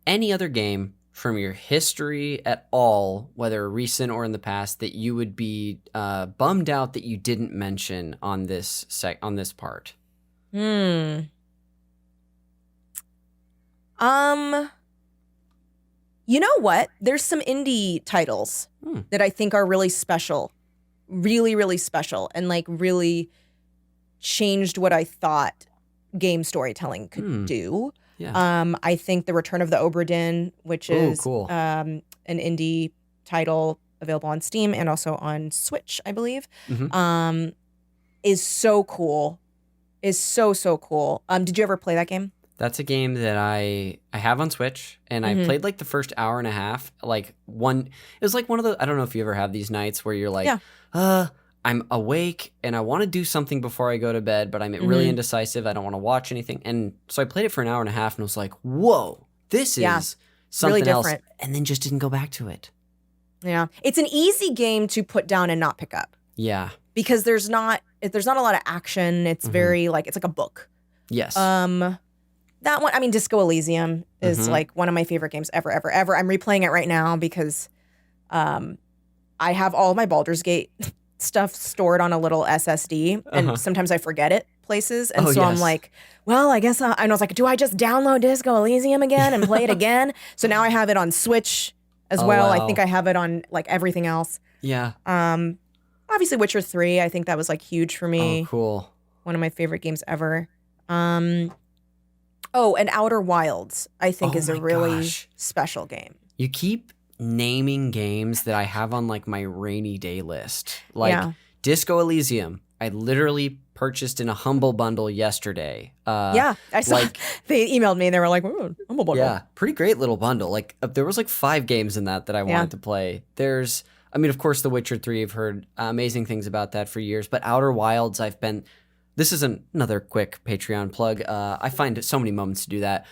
any other game from your history at all, whether recent or in the past, that you would be bummed out that you didn't mention on this part? You know what? There's some indie titles that I think are really special. Really, really special, and like really changed what I thought game storytelling could do. Yeah. I think The Return of the Obra Dinn, which is cool. An indie title available on Steam and also on Switch, I believe, is so cool. Is so cool. Did you ever play that game? That's a game that I have on Switch, and I played like the first hour and a half. It was like one of the, I don't know if you ever have these nights where you're like, I'm awake and I want to do something before I go to bed, but I'm really indecisive. I don't want to watch anything. And so I played it for an hour and a half and was like, whoa, this is something really else. different. And then just didn't go back to it. Yeah. It's an easy game to put down and not pick up. Yeah. Because there's not a lot of action. It's very like, it's like a book. Yes. That one, I mean, Disco Elysium is like one of my favorite games ever. I'm replaying it right now because I have all of my Baldur's Gate stuff stored on a little SSD, and sometimes I forget it places, and I'm like, well, I guess I was like, do I just download Disco Elysium again and play it again? So now I have it on Switch as well. Wow. I think I have it on like everything else. Yeah. Obviously Witcher 3, I think that was like huge for me. Oh, cool. One of my favorite games ever. And Outer Wilds, I think, is a really special game. You keep naming games that I have on like my rainy day list. Like Disco Elysium, I literally purchased in a Humble Bundle yesterday. I saw. Like, they emailed me and they were like, "Ooh, Humble Bundle." Yeah, pretty great little bundle. Like there was like 5 games in that I wanted to play. Of course, The Witcher 3. I've heard amazing things about that for years. But Outer Wilds, this is another quick Patreon plug. I find so many moments to do that.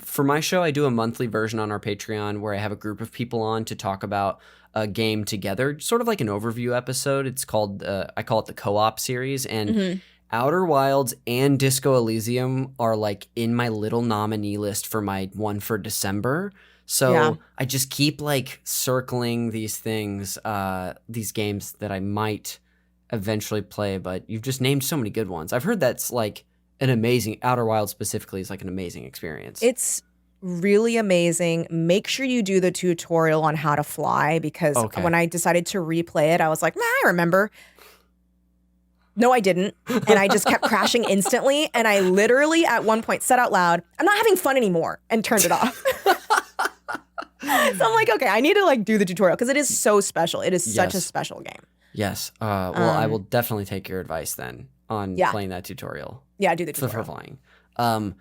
For my show, I do a monthly version on our Patreon where I have a group of people on to talk about a game together, sort of like an overview episode. It's called, I call it the co-op series. And Outer Wilds and Disco Elysium are like in my little nominee list for my one for December. So I just keep like circling these things, these games that I might eventually play, but you've just named so many good ones. I've heard that's like an amazing, Outer Wilds specifically is like an amazing experience. It's really amazing. Make sure you do the tutorial on how to fly, because when I decided to replay it, I was like, I remember. No, I didn't. And I just kept crashing instantly. And I literally at one point said out loud, I'm not having fun anymore, and turned it off. So I'm like, okay, I need to like do the tutorial because it is so special. It is such a special game. Yes. Well, I will definitely take your advice then on playing that tutorial. Yeah, do the tutorial. For flying.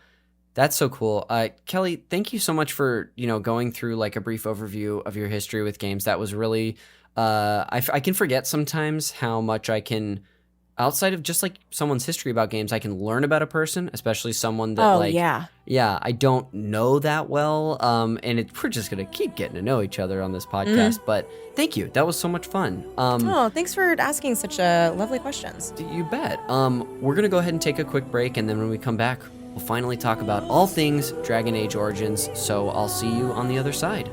That's so cool. Kelly, thank you so much for, going through like a brief overview of your history with games. That was really, I can forget sometimes how much I can, outside of just like someone's history about games, I can learn about a person, especially someone that I don't know that well. And we're just going to keep getting to know each other on this podcast, but thank you. That was so much fun. Thanks for asking such lovely questions. You bet. We're going to go ahead and take a quick break, and then when we come back, we'll finally talk about all things Dragon Age Origins. So I'll see you on the other side.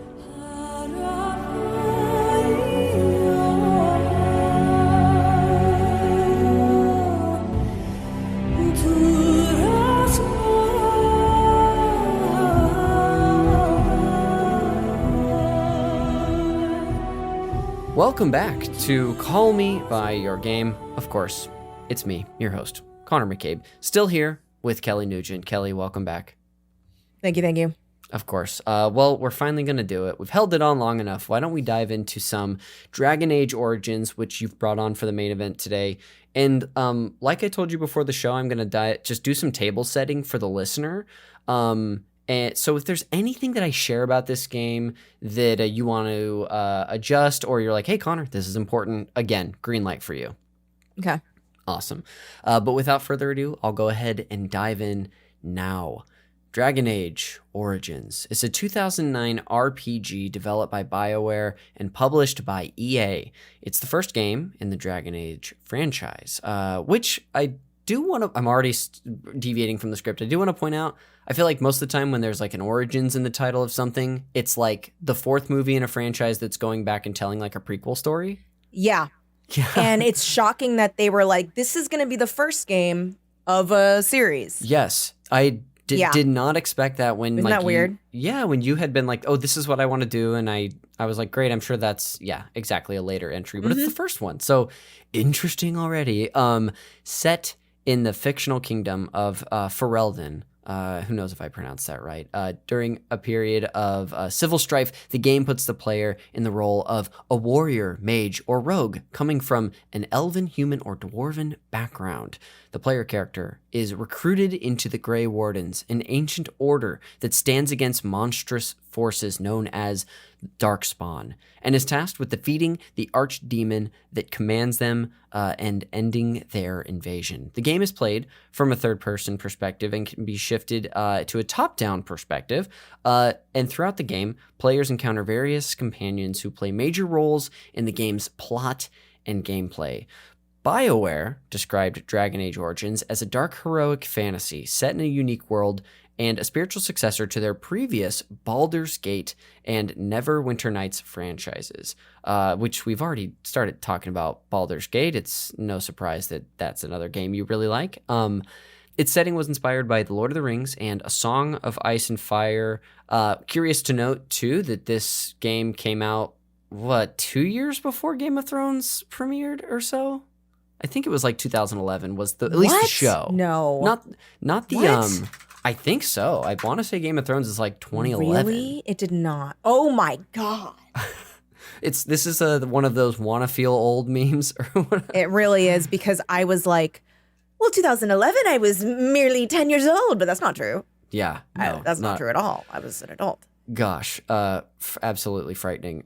Welcome back to Call Me By Your Game. Of course, it's me, your host, Connor McCabe, still here with Kelly Nugent. Kelly, welcome back. Thank you. Of course. Well, we're finally going to do it. We've held it on long enough. Why don't we dive into some Dragon Age Origins, which you've brought on for the main event today. And like I told you before the show, I'm going to just do some table setting for the listener. And so if there's anything that I share about this game that you want to adjust, or you're like, hey, Connor, this is important, again, green light for you. Okay. Awesome. But without further ado, I'll go ahead and dive in now. Dragon Age Origins is a 2009 RPG developed by BioWare and published by EA. It's the first game in the Dragon Age franchise, which I do want to, I'm already deviating from the script. I do want to point out, I feel like most of the time when there's like an Origins in the title of something, it's like the fourth movie in a franchise that's going back and telling like a prequel story. Yeah. And it's shocking that they were like, this is going to be the first game of a series. Yes. I did not expect that when Isn't that weird? When you had been like, oh, this is what I want to do. And I was like, great, I'm sure that's, exactly a later entry, but it's the first one. So interesting already. Set in the fictional kingdom of Ferelden. Who knows if I pronounced that right. During a period of civil strife, the game puts the player in the role of a warrior, mage, or rogue coming from an elven, human, or dwarven background. The player character is recruited into the Grey Wardens, an ancient order that stands against monstrous forces known as Darkspawn, and is tasked with defeating the archdemon that commands them and ending their invasion. The game is played from a third-person perspective and can be shifted to a top-down perspective. And throughout the game, players encounter various companions who play major roles in the game's plot and gameplay. BioWare described Dragon Age Origins as a dark heroic fantasy set in a unique world and a spiritual successor to their previous Baldur's Gate and Neverwinter Nights franchises, which we've already started talking about Baldur's Gate. It's no surprise that that's another game you really like. Its setting was inspired by The Lord of the Rings and A Song of Ice and Fire. Curious to note, too, that this game came out, 2 years before Game of Thrones premiered or so? I think it was like 2011 was at least the show. No. Not the What? I think so. I want to say Game of Thrones is like 2011. Really? It did not. Oh my God. This is one of those wanna feel old memes or whatever. It really is, because I was like, well, 2011, I was merely 10 years old, but that's not true. Yeah. No, that's not true at all. I was an adult. Gosh, absolutely frightening.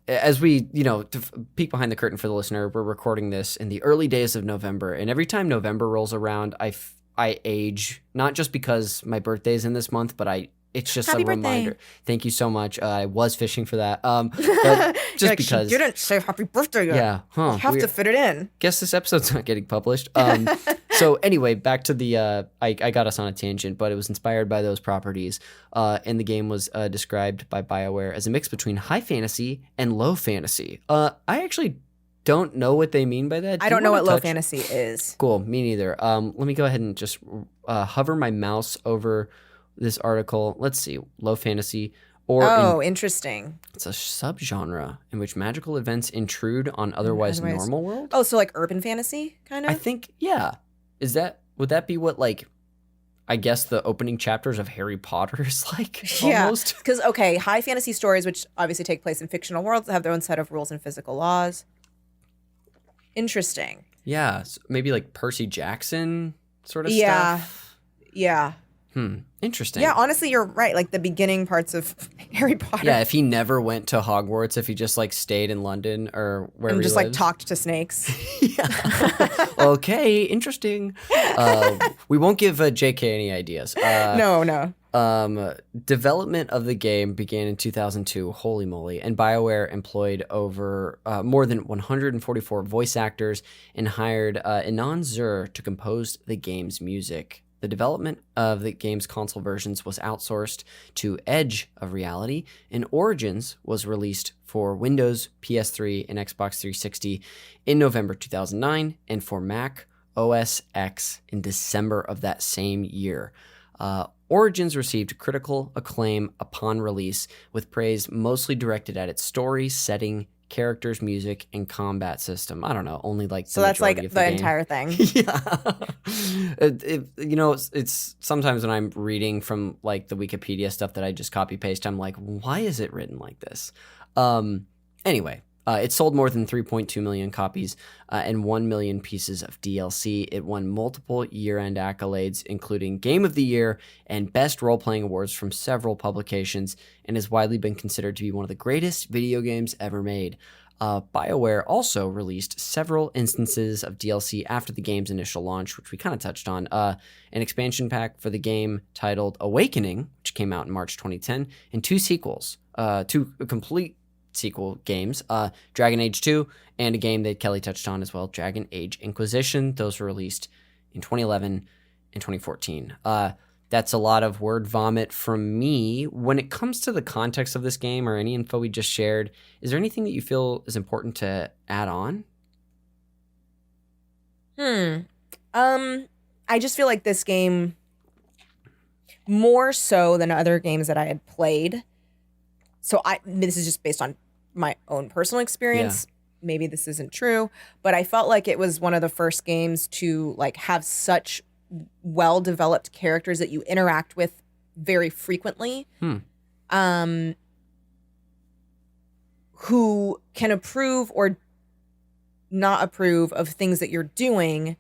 As we, to peek behind the curtain for the listener, we're recording this in the early days of November, and every time November rolls around, I age, not just because my birthday is in this month, but it's just Happy a reminder. birthday. Thank you so much. I was fishing for that. But just like, because you didn't say happy birthday yet. Yeah. You have to fit it in. Guess this episode's not getting published. So anyway, back to the, I got us on a tangent, but it was inspired by those properties. And the game was described by BioWare as a mix between high fantasy and low fantasy. I actually don't know what they mean by that. I don't know what low fantasy is. Cool, me neither. Let me go ahead and just hover my mouse over this article. Let's see, low fantasy. Interesting. It's a subgenre in which magical events intrude on otherwise normal world. Oh, so like urban fantasy, kind of? I think, yeah. Would that be what, like, I guess the opening chapters of Harry Potter is like, almost? Because, okay, high fantasy stories, which obviously take place in fictional worlds, have their own set of rules and physical laws. Interesting. Yeah, so maybe like Percy Jackson sort of stuff. Yeah. Interesting. Yeah, honestly, you're right. Like the beginning parts of Harry Potter. Yeah, if he never went to Hogwarts, if he just like stayed in London or wherever and just he like talked to snakes. Yeah. Okay, interesting. We won't give JK any ideas. No. Development of the game began in 2002. Holy moly! And BioWare employed over more than 144 voice actors and hired Inan Zur to compose the game's music. The development of the game's console versions was outsourced to Edge of Reality, and Origins was released for Windows, PS3, and Xbox 360 in November 2009, and for Mac OS X in December of that same year. Origins received critical acclaim upon release, with praise mostly directed at its story, setting, characters, music, and combat system. I don't know, only like so that's like the entire thing. Yeah. It's sometimes when I'm reading from like the Wikipedia stuff that I just copy paste, I'm like, why is it written like this? Anyway, it sold more than 3.2 million copies and 1 million pieces of DLC. It won multiple year-end accolades, including Game of the Year and Best Role-Playing Awards from several publications, and has widely been considered to be one of the greatest video games ever made. BioWare also released several instances of DLC after the game's initial launch, which we kind of touched on. An expansion pack for the game titled Awakening, which came out in March 2010, and two sequels, two complete sequel games, Dragon Age 2, and a game that Kelly touched on as well, Dragon Age Inquisition. Those were released in 2011 and 2014. That's a lot of word vomit from me. When it comes to the context of this game or any info we just shared, is there anything that you feel is important to add on? I just feel like this game, more so than other games that I had played, this is just based on my own personal experience. Yeah. Maybe this isn't true, but I felt like it was one of the first games to like have such well-developed characters that you interact with very frequently, who can approve or not approve of things that you're doing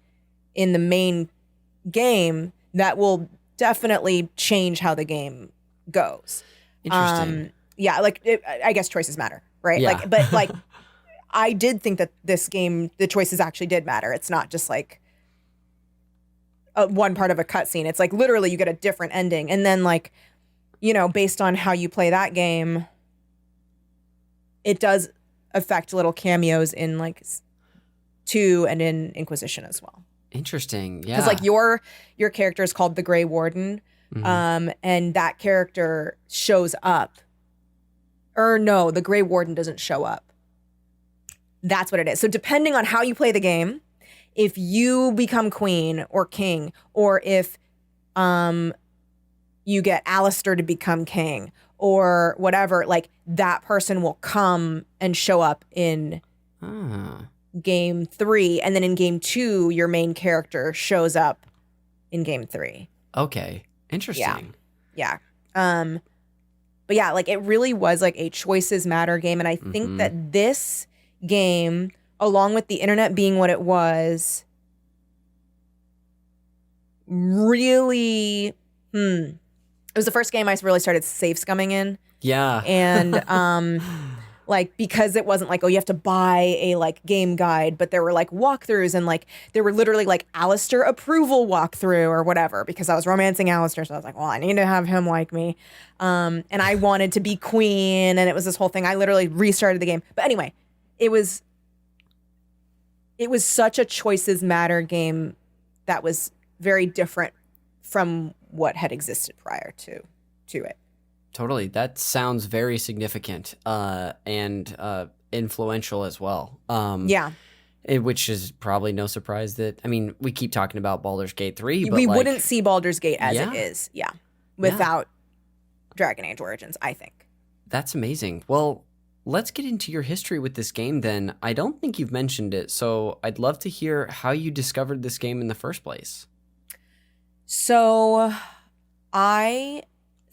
in the main game that will definitely change how the game goes. Interesting. Yeah, like I guess choices matter, right? Yeah. But I did think that this game, the choices actually did matter. It's not just like one part of a cutscene. It's like literally you get a different ending, and then like, based on how you play that game, it does affect little cameos in like 2 and in Inquisition as well. Interesting. Yeah. Because like your character is called the Grey Warden, and that character shows up. Or no, the Grey Warden doesn't show up. That's what it is. So depending on how you play the game, if you become queen or king, or if you get Alistair to become king or whatever, like that person will come and show up in game 3. And then in game 2, your main character shows up in game 3. Okay. Interesting. Yeah. But yeah, like it really was like a choices matter game. And I think that this game, along with the internet being what it was, really, it was the first game I really started safe scumming in. Yeah. And like, because it wasn't like, oh, you have to buy a like game guide, but there were like walkthroughs, and like there were literally like Alistair approval walkthrough or whatever, because I was romancing Alistair. So I was like, well, I need to have him like me. And I wanted to be queen, and it was this whole thing. I literally restarted the game. But anyway, it was such a choices matter game that was very different from what had existed prior to it. Totally. That sounds very significant. And influential as well. Yeah. Which is probably no surprise that, I mean, we keep talking about Baldur's Gate 3, but we like, wouldn't see Baldur's Gate as Yeah. it is, without Dragon Age Origins, I think. that's amazing. Well, let's get into your history with this game then. I don't think you've mentioned it, so I'd love to hear how you discovered this game in the first place. So I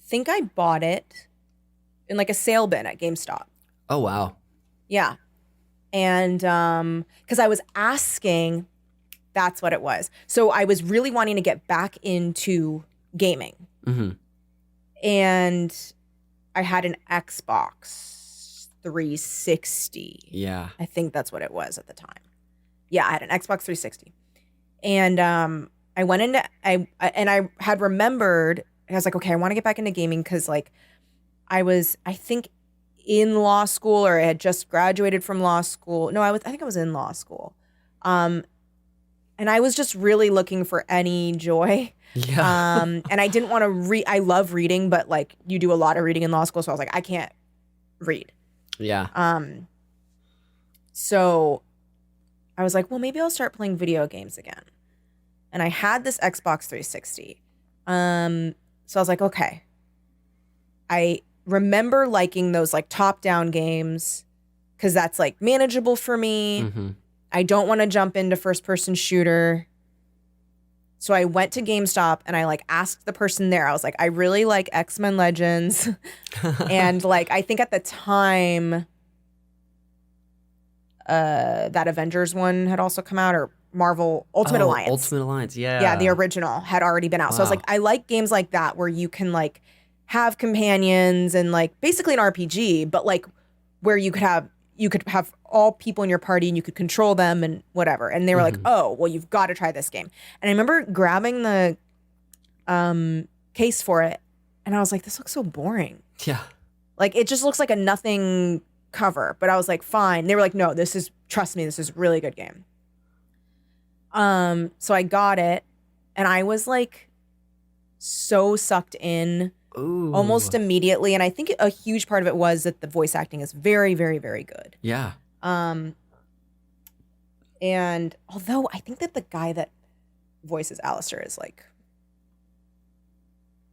think I bought it in like a sale bin at GameStop. Oh, wow. Yeah. And because I was asking, that's what it was. So I was really wanting to get back into gaming. Mm-hmm. And I had an Xbox 360. Yeah. I think that's what it was at the time. Yeah, I had an Xbox 360. And I went into, I had remembered, I was like, okay, I want to get back into gaming because like I was, I think, in law school, or I had just graduated from law school. No, I think I was in law school. And I was just really looking for any joy. Yeah. And I didn't want to read. I love reading, but like you do a lot of reading in law school. So I was like, I can't read. Yeah. So I was like, well, maybe I'll start playing video games again. And I had this Xbox 360. So I was like, okay. I remember liking those like top-down games because that's like manageable for me. Mm-hmm. I don't want to jump into first-person shooter. So I went to GameStop and I like asked the person there. I was like, I really like X-Men Legends. And like, I think at the time, that Avengers one had also come out, or Marvel Ultimate Alliance. Ultimate Alliance, yeah. Yeah, the original had already been out. So I was like, I like games like that where you can like have companions and like basically an RPG, but like where you could have all people in your party and you could control them and whatever. And they were like, oh, well, you've got to try this game. And I remember grabbing the case for it and I was like, this looks so boring. Yeah. Like it just looks like a nothing cover. But I was like, fine. They were like, no, trust me, this is a really good game. So I got it and I was like so sucked in. Ooh. Almost immediately. And I think a huge part of it was that the voice acting is very, very, very good. Yeah. And although I think that the guy that voices Alistair is like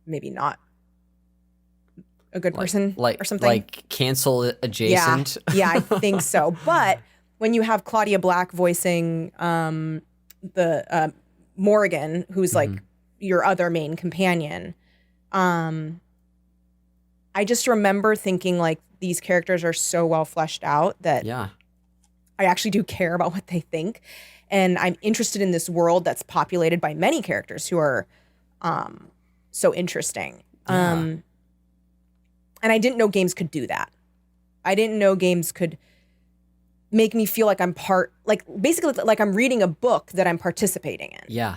maybe not a good person or something. Like cancel adjacent. Yeah, I think so. But when you have Claudia Black voicing the Morgan, who's like your other main companion, I just remember thinking like these characters are so well fleshed out that I actually do care about what they think. And I'm interested in this world that's populated by many characters who are so interesting. And I didn't know games could do that. I didn't know games could make me feel like I'm basically like I'm reading a book that I'm participating in. Yeah.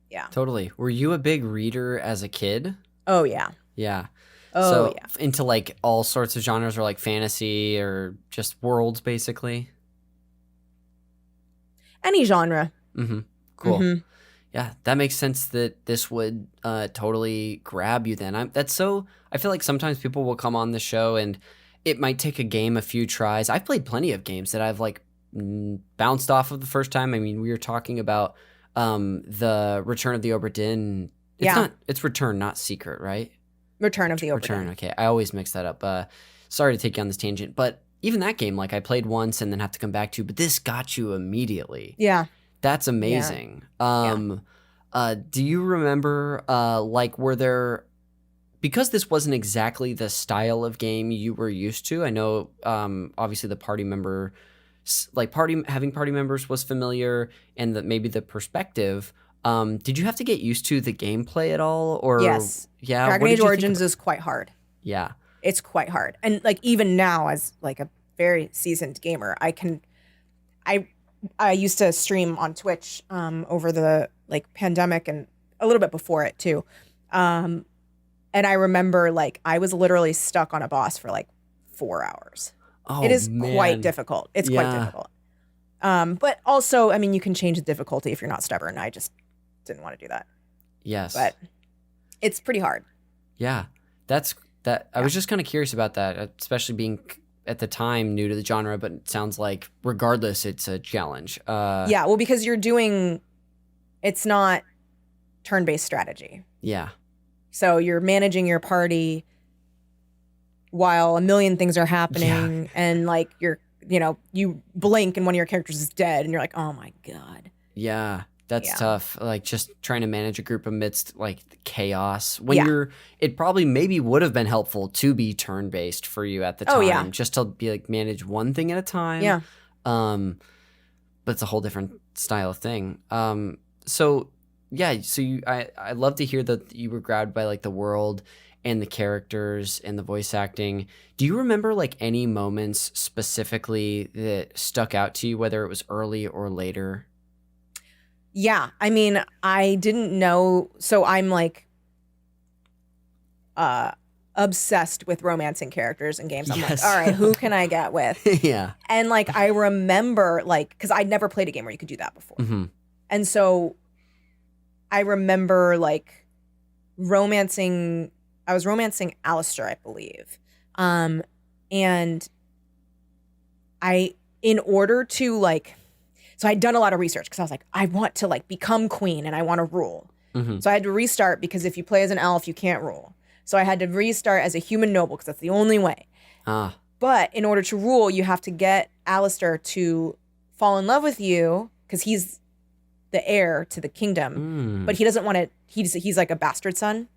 Yeah. Totally. Were you a big reader as a kid? Oh, yeah. Yeah. Oh, yeah. Into like all sorts of genres or like fantasy or just worlds, basically? Any genre. Mm-hmm. Cool. Yeah, that makes sense that this would totally grab you then. I feel like sometimes people will come on the show and it might take a game a few tries. I've played plenty of games that I've like bounced off of the first time. I mean, we were talking about the Return of the Obra Dinn. It's Return, not Secret, right? Return of the Obra Return, Dinn. okay. I always mix that up. Sorry to take you on this tangent, but even that game, like I played once and then have to come back to, but this got you immediately. Yeah. That's amazing. Do you remember, were there, because this wasn't exactly the style of game you were used to, I know, obviously the party member, having party members was familiar and maybe the perspective. Did you have to get used to the gameplay at all? Or yes. Yeah. Dragon Age Origins is quite hard. Yeah. It's quite hard. And like even now as like a very seasoned gamer, I used to stream on Twitch over the like pandemic and a little bit before it too. And I remember like I was literally stuck on a boss for like 4 hours. Oh, it is man. quite difficult. It's quite difficult. But also, I mean, you can change the difficulty if you're not stubborn. I just didn't want to do that. Yes. But it's pretty hard. Yeah. I was just kind of curious about that, especially being at the time new to the genre, but it sounds like regardless, it's a challenge. Yeah, well, because it's not turn-based strategy. Yeah. So you're managing your party while a million things are happening, and like you blink and one of your characters is dead, and you're like, oh my God. Yeah, that's tough. Like just trying to manage a group amidst like the chaos. When it probably maybe would have been helpful to be turn-based for you at the time, just to be like manage one thing at a time. Yeah. But it's a whole different style of thing. So I love to hear that you were grabbed by like the world and the characters and the voice acting. Do you remember like any moments specifically that stuck out to you, whether it was early or later? Yeah, I mean, I didn't know, so I'm like obsessed with romancing characters in games. I'm like, all right, who can I get with? Yeah. And like I remember like, because I'd never played a game where you could do that before. Mm-hmm. And so I remember like I was romancing Alistair, I believe. And in order to like, so I'd done a lot of research because I was like, I want to like become queen and I want to rule. Mm-hmm. So I had to restart because if you play as an elf, you can't rule. So I had to restart as a human noble because that's the only way. But in order to rule, you have to get Alistair to fall in love with you because he's the heir to the kingdom. But he doesn't want to, he's like a bastard son.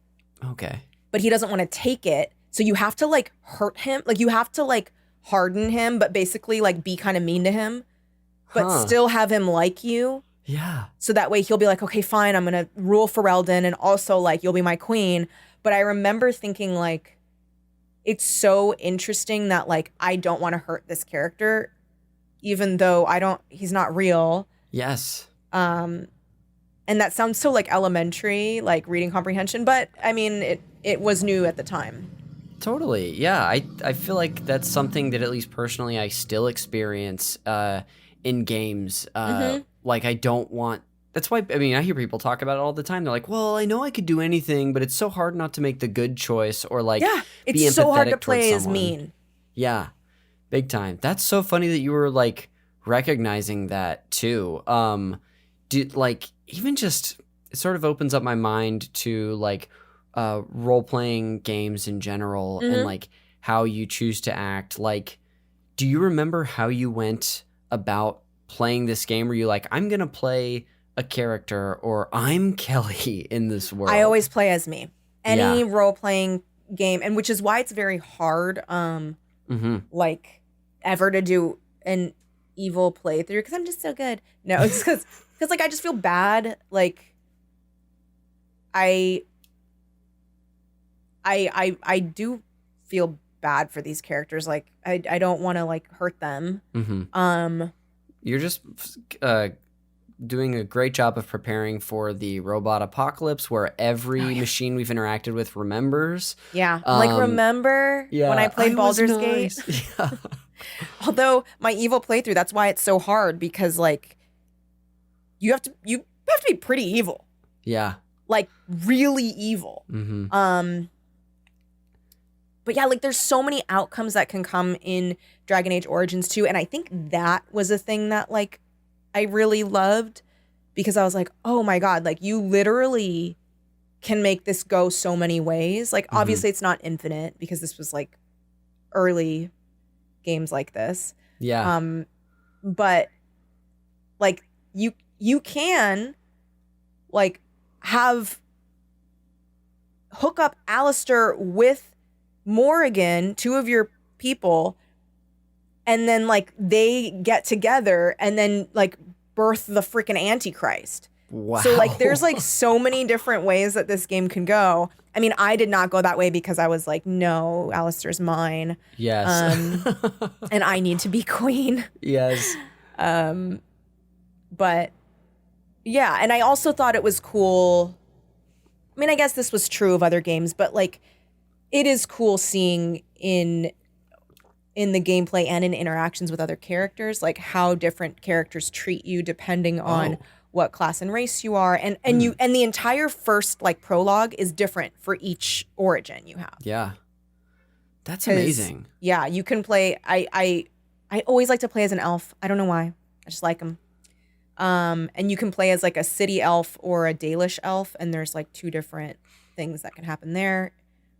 Okay. But he doesn't want to take it. So you have to like hurt him. Like you have to like harden him, but basically like be kind of mean to him, but still have him like you. Yeah. So that way he'll be like, okay, fine, I'm going to rule Ferelden and also like you'll be my queen. But I remember thinking like, it's so interesting that like I don't want to hurt this character, even though he's not real. Yes. And that sounds so like elementary, like reading comprehension, but I mean, it was new at the time. Totally. Yeah. I feel like that's something that at least personally I still experience in games. Like I don't want, that's why, I mean, I hear people talk about it all the time. They're like, well, I know I could do anything, but it's so hard not to make the good choice or like, it's be so hard to empathetic towards play as someone. mean. Yeah. Big time. That's so funny that you were like recognizing that too. Like even just, it sort of opens up my mind to like role-playing games in general and like how you choose to act. Like, do you remember how you went about playing this game? Were you like, I'm going to play a character or I'm Kelly in this world? I always play as me. Any role-playing game, and which is why it's very hard like ever to do an evil playthrough because I'm just so good. No, it's because like I just feel bad. Like I do feel bad for these characters. Like I don't want to like hurt them. You're just doing a great job of preparing for the robot apocalypse where every machine we've interacted with remembers. Yeah. Like remember when I played Baldur's Gate? Yeah. Although my evil playthrough, that's why it's so hard because like you have to be pretty evil. Yeah. Like really evil. But yeah, like there's so many outcomes that can come in Dragon Age Origins too. And I think that was a thing that like I really loved because I was like, oh my God, like you literally can make this go so many ways. Like obviously it's not infinite because this was like early games like this. Yeah. But like you can like hook up Alistair with Morrigan, two of your people, and then like they get together and then like birth the freaking Antichrist. Wow. So like there's like so many different ways that this game can go. I mean, I did not go that way because I was like, no, Alistair's mine. Yes. And I need to be queen. Yes. But yeah, and I also thought it was cool. I mean, I guess this was true of other games, but like it is cool seeing in the gameplay and in interactions with other characters, like how different characters treat you depending on what class and race you are. And the entire first like prologue is different for each origin you have. Yeah. That's amazing. Yeah, you can play. I always like to play as an elf. I don't know why. I just like them. And you can play as like a city elf or a Dalish elf, and there's like 2 different things that can happen there.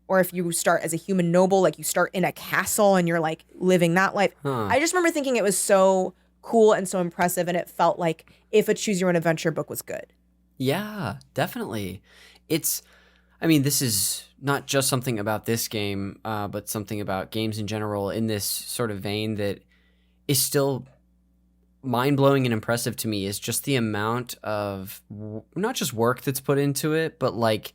Or if you start as a human noble, like you start in a castle and you're like living that life. I just remember thinking it was so cool and so impressive, and it felt like if a choose your own adventure book was good. Yeah, definitely. This is not just something about this game, but something about games in general in this sort of vein that is still mind-blowing and impressive to me, is just the amount of not just work that's put into it, but like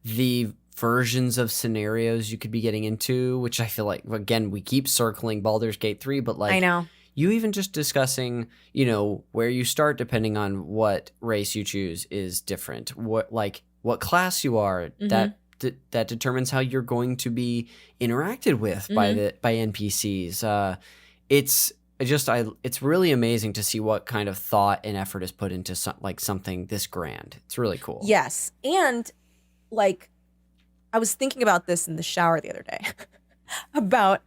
the versions of scenarios you could be getting into, which I feel like, again, we keep circling Baldur's Gate 3, but like, I know. You even just discussing, where you start depending on what race you choose is different. What class you are, that determines how you're going to be interacted with by NPCs. It's really amazing to see what kind of thought and effort is put into something this grand. It's really cool. Yes, and like I was thinking about this in the shower the other day about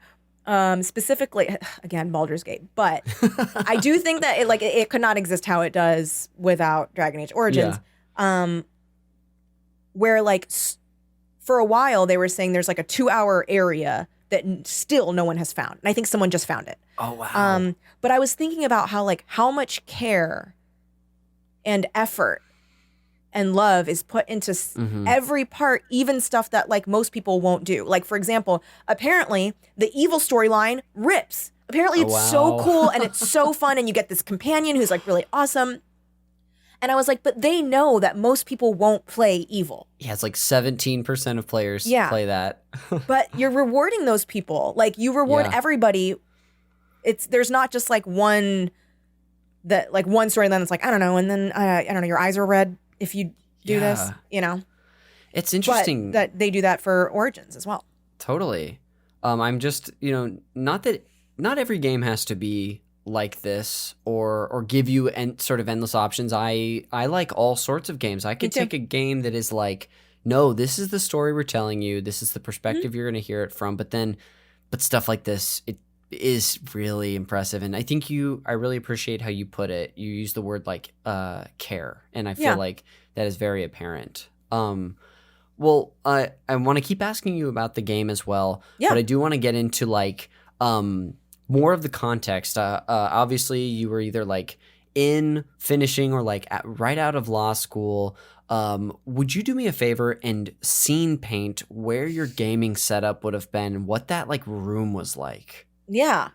specifically, again, Baldur's Gate, but I do think that it could not exist how it does without Dragon Age Origins. Yeah. Where like for a while they were saying there's like a 2-hour area that still no one has found, and I think someone just found it. Oh wow! But I was thinking about how much care and effort and love is put into every part, even stuff that like most people won't do. Like, for example, apparently the evil storyline rips. Apparently it's so cool and it's so fun, and you get this companion who's like really awesome. And I was like, but they know that most people won't play evil. Yeah, it's like 17% of players play that. But you're rewarding those people. Like, you reward everybody. There's not just like one storyline that's like, I don't know, and then I don't know, your eyes are red if you do this, It's interesting that they do that for Origins as well. Totally. I'm just, not every game has to be like this or give you sort of endless options. I like all sorts of games. I could take a game that is like, no, this is the story we're telling you. This is the perspective you're going to hear it from. But stuff like this, it is really impressive. And I think I really appreciate how you put it. You use the word like care. And I feel like that is very apparent. Well, I want to keep asking you about the game as well. Yeah. But I do want to get into like more of the context. Obviously, you were either like in finishing or like right out of law school. Would you do me a favor and scene paint where your gaming setup would have been, what that like room was like? Yeah.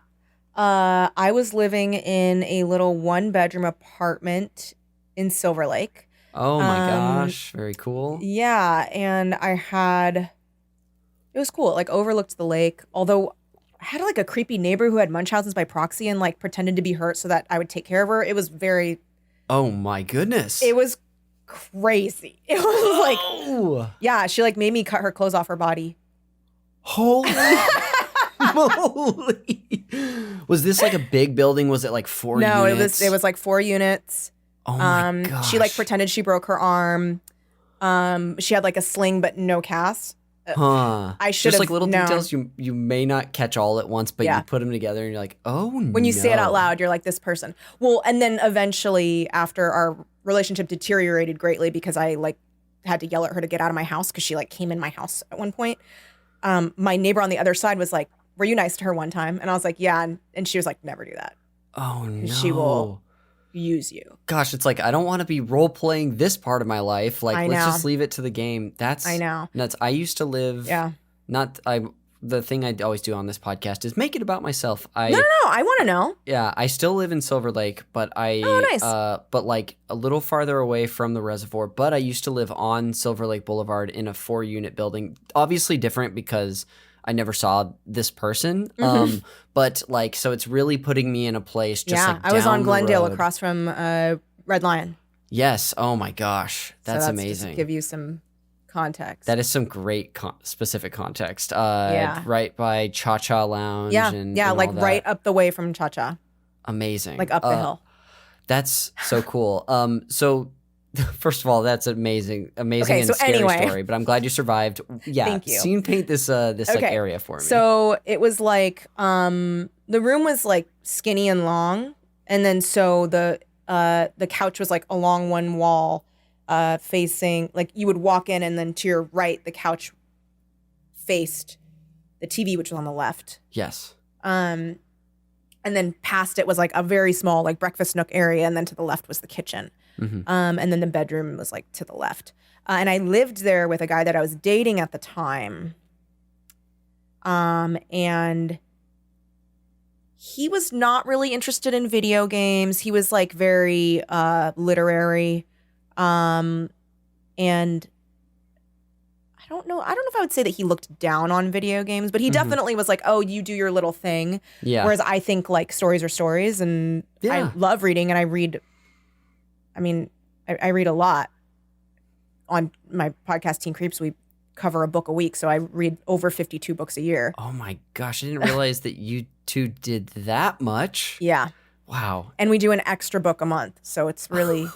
I was living in a little 1-bedroom apartment in Silver Lake. Oh my gosh. Very cool. Yeah. And it was cool. It like overlooked the lake. Although I had like a creepy neighbor who had Munchausen's by proxy and like pretended to be hurt so that I would take care of her. It was very... Oh my goodness. It was crazy. It was like... Yeah, she like made me cut her clothes off her body. Holy moly. Was this like a big building? Was it like 4 units? No, it was like 4 units. Oh my gosh. She like pretended she broke her arm. She had like a sling but no cast. Huh. I should have just like little details you may not catch all at once, but you put them together and you're like, oh no. When you say it out loud, you're like, this person. Well, and then eventually after our relationship deteriorated greatly because I like had to yell at her to get out of my house because she like came in my house at one point. My neighbor on the other side was like, were you nice to her one time? And I was like, yeah. And she was like, never do that. Oh no. She will use you. Gosh, it's like, I don't want to be role playing this part of my life. Like, let's just leave it to the game. That's I know. Nuts. I used to live. Yeah. The thing I always do on this podcast is make it about myself. No. I want to know. Yeah, I still live in Silver Lake, but nice. But like a little farther away from the reservoir. But I used to live on Silver Lake Boulevard in a 4-unit building. Obviously different because I never saw this person. But like, so it's really putting me in a place just like down I was on Glendale road. Across from Red Lion. Yes. Oh my gosh. That's amazing. Just to give you some context. That is some great specific context. Right by Cha Cha Lounge. Yeah. And like right up the way from Cha Cha. Amazing. Like up the hill. That's so cool. So First of all, that's amazing Okay, and so scary anyway. story. But I'm glad you survived. Yeah, Thank you. scene paint this like Okay, area for me. So it was like the room was like skinny and long, and then so the couch was like along one wall, facing like you would walk in, and then to your right the couch faced the TV, which was on the left. Yes. And then past it was like a very small like breakfast nook area, and then to the left was the kitchen. Mm-hmm. And then the bedroom was like to the left. And I lived there with a guy that I was dating at the time. And he was not really interested in video games. He was like very literary. And I don't know if I would say that he looked down on video games, but he definitely was like, oh, you do your little thing. Yeah. Whereas I think like stories are stories, and I love reading, and I read a lot. On my podcast Teen Creeps, we cover a book a week, so I read over 52 books a year. Oh my gosh, I didn't realize that you two did that much. Yeah. Wow. And we do an extra book a month, so it's really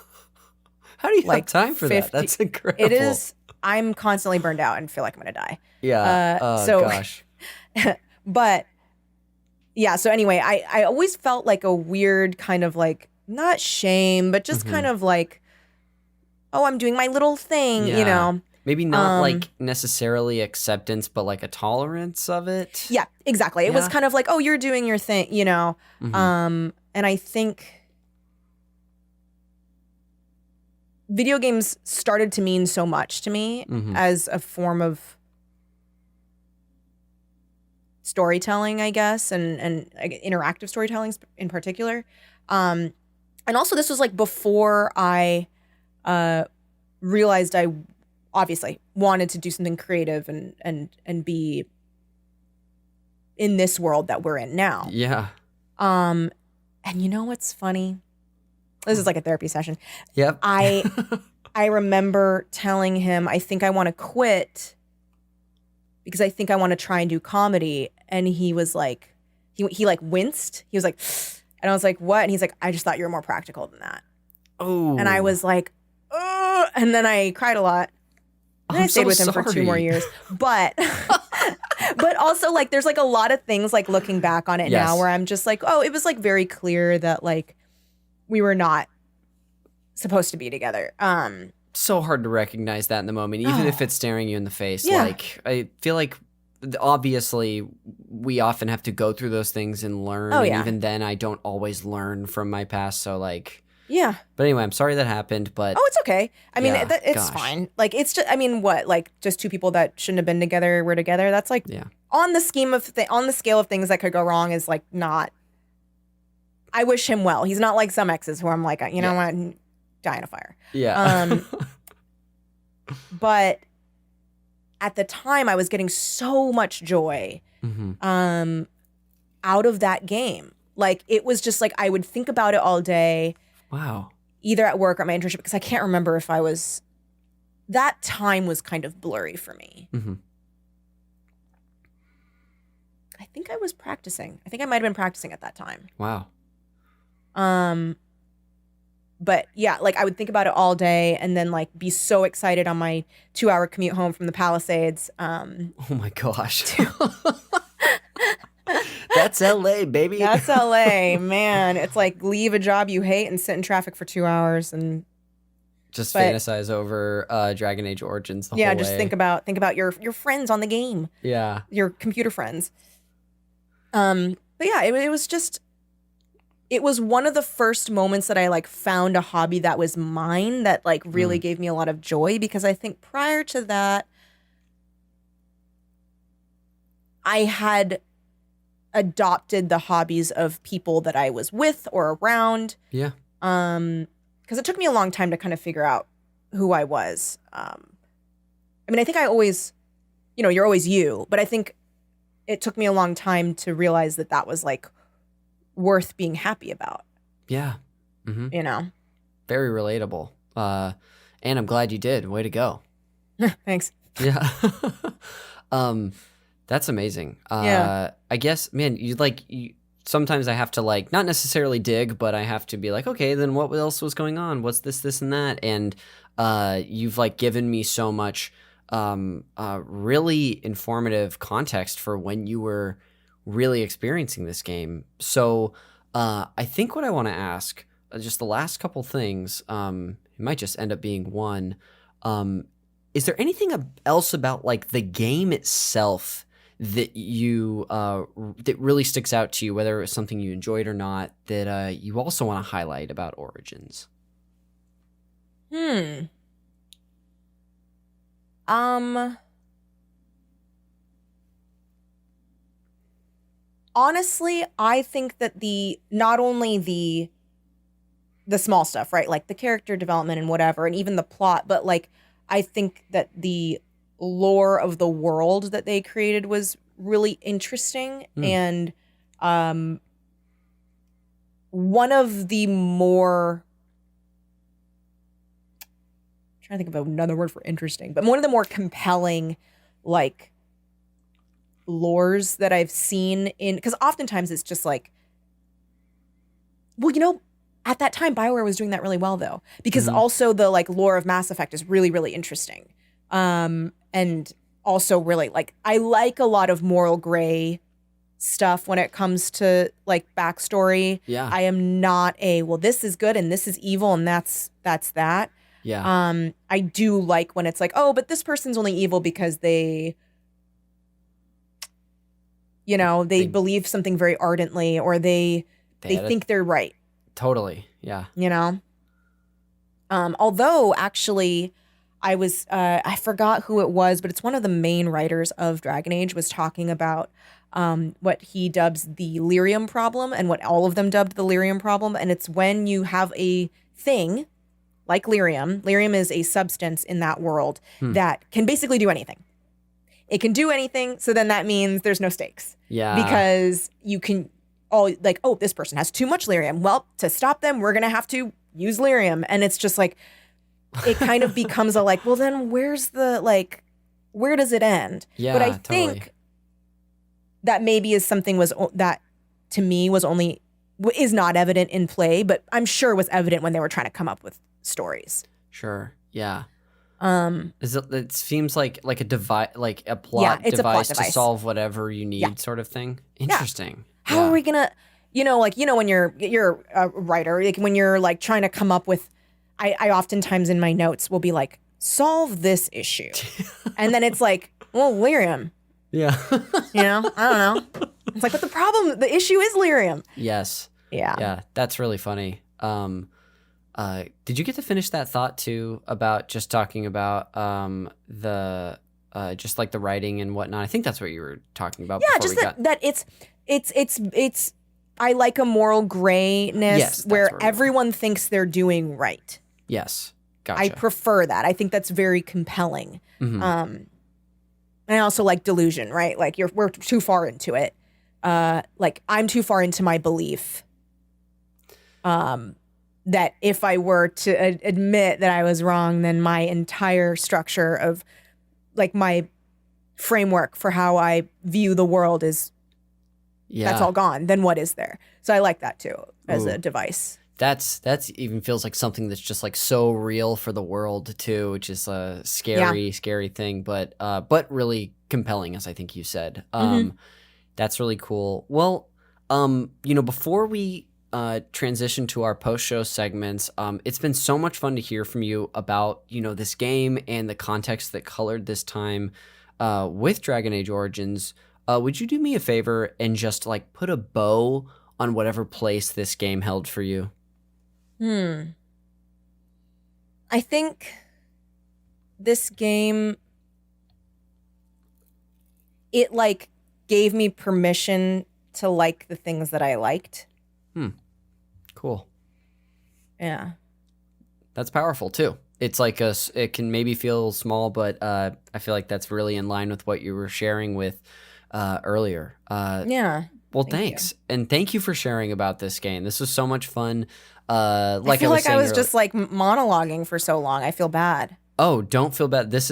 How do you like have time for 50 that? That's incredible. It is. I'm constantly burned out and feel like I'm going to die. Yeah. Gosh. But yeah, so anyway, I always felt like a weird kind of like, not shame, but just kind of like, oh, I'm doing my little thing, you know? Maybe not like necessarily acceptance, but like a tolerance of it. Yeah, exactly. It was kind of like, oh, you're doing your thing, you know? And I think video games started to mean so much to me as a form of storytelling, I guess, and interactive storytelling in particular. And also this was like before I realized I obviously wanted to do something creative and be in this world that we're in now. Yeah. And you know what's funny? This is like a therapy session. Yep. I remember telling him, I think I want to quit because I think I want to try and do comedy. And he was like, he like winced. He was like, and I was like, what? And he's like, I just thought you were more practical than that. Oh. And I was like, oh. And then I cried a lot. And I stayed with him for 2 more years. But but also like there's like a lot of things like looking back on it now where I'm just like, oh, it was like very clear that like we were not supposed to be together. So hard to recognize that in the moment, even if it's staring you in the face. Yeah. Like, I feel like obviously we often have to go through those things and learn. Oh, yeah. And even then I don't always learn from my past. So like, yeah. But anyway, I'm sorry that happened, but. Oh, it's okay. I mean, it's fine. Like, it's just, I mean, what, like just 2 people that shouldn't have been together were together. That's like on the scale of things that could go wrong is like not. I wish him well. He's not like some exes where I'm like, you know what, die in a fire. Yeah. But at the time, I was getting so much joy out of that game. Like, it was just like I would think about it all day. Wow. Either at work or at my internship, because I can't remember if I was. That time was kind of blurry for me. I think I was practicing. I think I might have been practicing at that time. Wow. But yeah, like I would think about it all day and then like be so excited on my 2-hour commute home from the Palisades. Oh my gosh. That's LA, baby. That's LA, man. It's like leave a job you hate and sit in traffic for 2 hours and just fantasize over Dragon Age Origins the whole way. Yeah, just think about your friends on the game. Yeah. Your computer friends. But yeah, it was just it was one of the first moments that I like found a hobby that was mine that like really gave me a lot of joy, because I think prior to that I had adopted the hobbies of people that I was with or around. Yeah. Because it took me a long time to kind of figure out who I was. I mean, I think I always, you're always you, but I think it took me a long time to realize that that was like worth being happy about. Yeah. Very relatable. And I'm glad you did. Way to go. Thanks. Yeah. That's amazing. Yeah. I guess, man, you sometimes I have to like not necessarily dig, but I have to be like, okay, then what else was going on? What's this, and that? And you've like given me so much really informative context for when you were really experiencing this game. So I think what I want to ask, just the last couple things, it might just end up being one. Is there anything else about like the game itself that you that really sticks out to you, whether it was something you enjoyed or not, that you also want to highlight about Origins? Honestly, I think that not only the small stuff, right? Like the character development and whatever, and even the plot, but like I think that the lore of the world that they created was really interesting. And one of the more, I'm trying to think of another word for interesting, but one of the more compelling like lores that I've seen because oftentimes it's just like, well, at that time BioWare was doing that really well though, because also the like lore of Mass Effect is really, really interesting. And also really like, I like a lot of moral gray stuff when it comes to like backstory. Yeah. I am not well, this is good and this is evil and that's that. Yeah. I do like when it's like, oh, but this person's only evil because they believe something very ardently, or they think they're right. Totally. Yeah. Although actually I forgot who it was, but it's one of the main writers of Dragon Age was talking about what he dubs the lyrium problem, and what all of them dubbed the lyrium problem. And it's when you have a thing like lyrium. Lyrium is a substance in that world that can basically do anything. It can do anything, so then that means there's no stakes. Yeah. Because you can like, oh, this person has too much lyrium. Well, to stop them, we're going to have to use lyrium. And it's just like, it kind of becomes a like, well, then where does it end? Yeah, but I totally. think that maybe is something that to me is not evident in play, but I'm sure was evident when they were trying to come up with stories. Sure. Yeah. It seems like a device, like a plot it's device a plot to device. solve whatever you need, sort of thing. Interesting. How are we gonna, when you're a writer, like when you're like trying to come up with, I oftentimes in my notes will be like, solve this issue, and then it's like, well, lyrium. Yeah. I don't know. It's like, but the issue is lyrium. Yes. Yeah. Yeah. That's really funny. Did you get to finish that thought too about just talking about the just like the writing and whatnot? I think that's what you were talking about. Yeah, just that it's I like a moral grayness where everyone thinks they're doing right. Yes, gotcha. I prefer that. I think that's very compelling. And I also like delusion, right? Like we're too far into it. Like I'm too far into my belief. That if I were to admit that I was wrong, then my entire structure of like my framework for how I view the world that's all gone. Then what is there? So I like that too as a device. That's even feels like something that's just like so real for the world too, which is a scary thing, but really compelling, as I think you said. That's really cool. Well, before we transition to our post-show segments, it's been so much fun to hear from you about this game and the context that colored this time with Dragon Age Origins. Would you do me a favor and just like put a bow on whatever place this game held for you? I think this game, it like gave me permission to like the things that I liked. Cool. Yeah. That's powerful too. It's like it can maybe feel small, but I feel like that's really in line with what you were sharing with earlier. Yeah. Well, thanks. And thank you for sharing about this game. This was so much fun. I was just like monologuing for so long. I feel bad. Oh, don't feel bad. This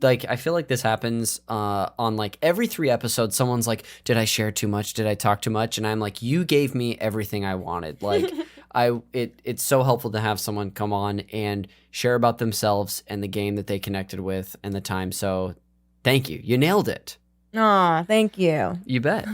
like I feel like this happens on like every 3 episodes. Someone's like, "Did I share too much? Did I talk too much?" And I'm like, "You gave me everything I wanted." Like, it's so helpful to have someone come on and share about themselves and the game that they connected with and the time. So, thank you. You nailed it. Aw, thank you. You bet.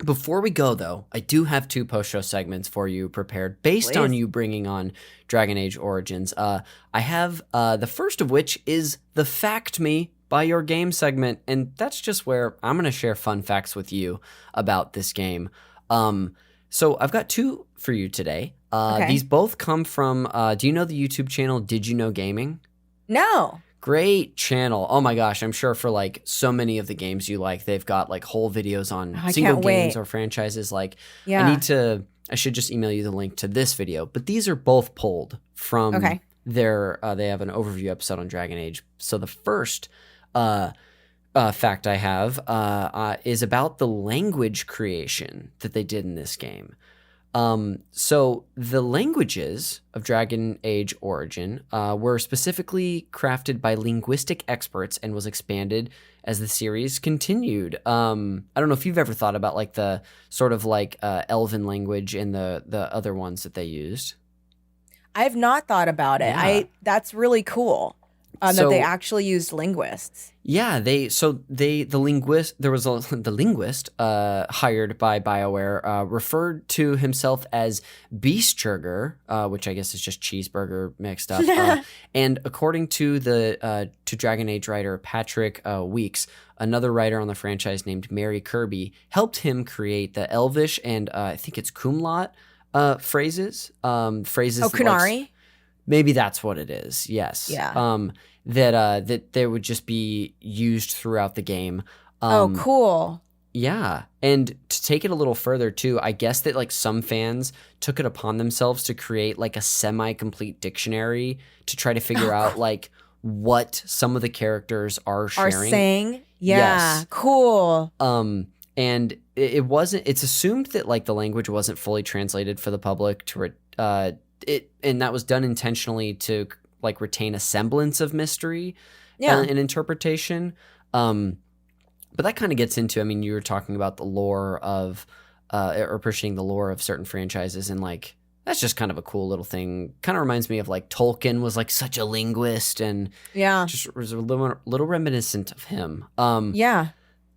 Before we go, though, I do have 2 post-show segments for you prepared based on you bringing on Dragon Age Origins. I have the first of which is the Fact Me by Your Game segment, and that's just where I'm going to share fun facts with you about this game. So I've got 2 for you today. Okay. These both come from, do you know the YouTube channel Did You Know Gaming? No. Great channel. Oh my gosh, I'm sure for like so many of the games you like, they've got like whole videos on single games or franchises. Like, I should just email you the link to this video, but these are both pulled from their, they have an overview episode on Dragon Age. So the first fact I have is about the language creation that they did in this game. So the languages of Dragon Age Origin were specifically crafted by linguistic experts and was expanded as the series continued. I don't know if you've ever thought about like the sort of like Elven language and the other ones that they used. I've not thought about it. Yeah. That's really cool. That they actually used linguists. Yeah, the linguist hired by BioWare referred to himself as Beastburger, which I guess is just cheeseburger mixed up. And according to the to Dragon Age writer Patrick Weeks, another writer on the franchise named Mary Kirby helped him create the Elvish and I think it's Kumlat phrases. Phrases. Oh, Kunari. Maybe that's what it is. Yes. Yeah. That they would just be used throughout the game. Oh, cool. Yeah. And to take it a little further too, I guess that like some fans took it upon themselves to create like a semi-complete dictionary to try to figure out like what some of the characters are sharing. Are saying? Yeah. Yes. Cool. And it's assumed that like the language wasn't fully translated for the public to and that was done intentionally to like retain a semblance of mystery and interpretation. But that kind of gets into, I mean, you were talking about the lore of, or pushing the lore of certain franchises, and like, that's just kind of a cool little thing. Kind of reminds me of like Tolkien was like such a linguist, and just was a little reminiscent of him.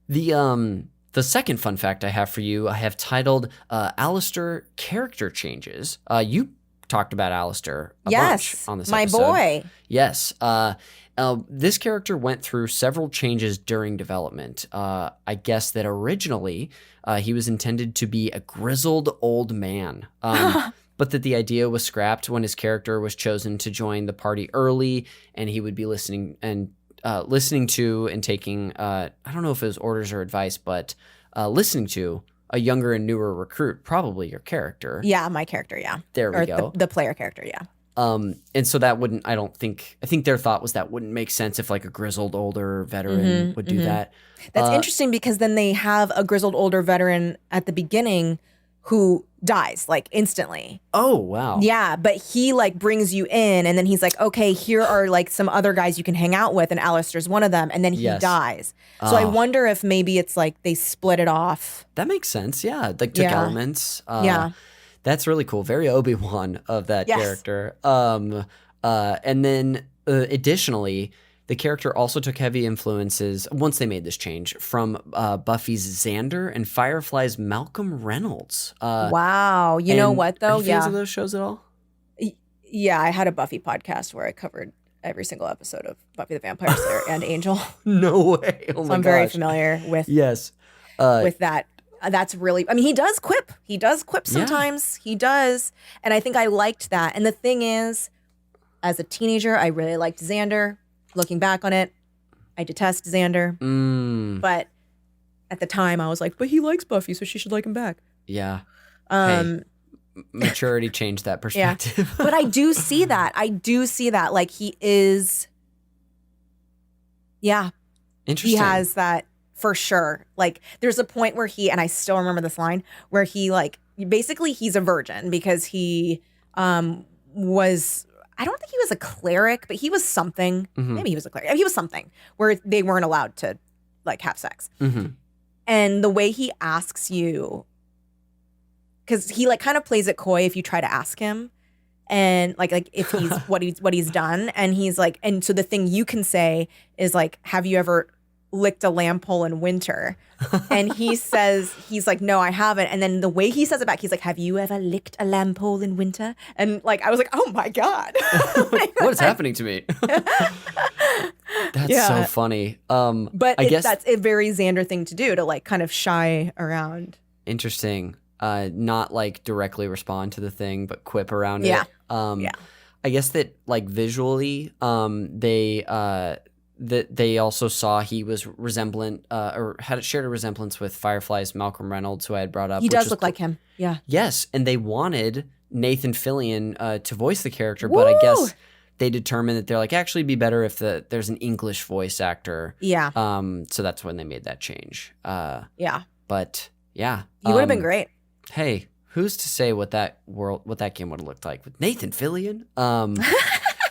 The second fun fact I have for you, I have titled Alistair Character Changes. You talked about Alistair a bunch on this episode. My boy. Yes. This character went through several changes during development. I guess that originally he was intended to be a grizzled old man, but that the idea was scrapped when his character was chosen to join the party early, and he would be listening to and taking, I don't know if it was orders or advice, but listening to a younger and newer recruit, probably your character. Yeah, my character, yeah. There we go. The player character, yeah. And so that wouldn't, I think their thought was that wouldn't make sense if like a grizzled older veteran would do that. That's interesting because then they have a grizzled older veteran at the beginning who dies like instantly. Oh, wow. Yeah, but he like brings you in and then he's like, okay, here are like some other guys you can hang out with, and Alistair's one of them, and then he dies. So I wonder if maybe it's like they split it off. That makes sense. Yeah, like took elements. That's really cool. Very Obi-Wan of that character. And then additionally, the character also took heavy influences, once they made this change, from Buffy's Xander and Firefly's Malcolm Reynolds. Wow. You know what, though? Are you fans of those shows at all? Yeah, I had a Buffy podcast where I covered every single episode of Buffy the Vampire Slayer and Angel. No way. Oh my So I'm very familiar with with that. That's really, I mean, he does quip. He does quip sometimes. He does. And I think I liked that. And the thing is, as a teenager, I really liked Xander. Looking back on it, I detest Xander. But at the time, I was like, but he likes Buffy, so she should like him back. Yeah. Hey, maturity changed that perspective. Yeah. But I do see that. Like, he is, Interesting. He has that for sure. Like, there's a point where and I still remember this line, where he, like, basically he's a virgin because he was I don't think he was a cleric, but he was something. Mm-hmm. Maybe he was a cleric. He was something where they weren't allowed to like have sex. Mm-hmm. And the way he asks you, because he like kind of plays it coy if you try to ask him, and like if he's what he's done, and he's like, and so the thing you can say is like, have you ever licked a lamp hole in winter? And he says, he's like, no, I haven't. And then the way he says it back, he's like, have you ever licked a lamp hole in winter? And like I was like, oh my God. What is happening to me? That's so funny. But I guess that's a very Xander thing to do, to like kind of shy around. Interesting. Not like directly respond to the thing, but quip around it. Yeah. I guess that like visually, they also saw he was resemblant, or had shared a resemblance with Firefly's Malcolm Reynolds, who I had brought up. He does look like him. Yeah. Yes, and they wanted Nathan Fillion to voice the character, Woo! but I guess they determined that they're like, actually, it'd be better if there's an English voice actor. Yeah. So that's when they made that change. Yeah. But yeah, he would have been great. Hey, who's to say what that game would have looked like with Nathan Fillion?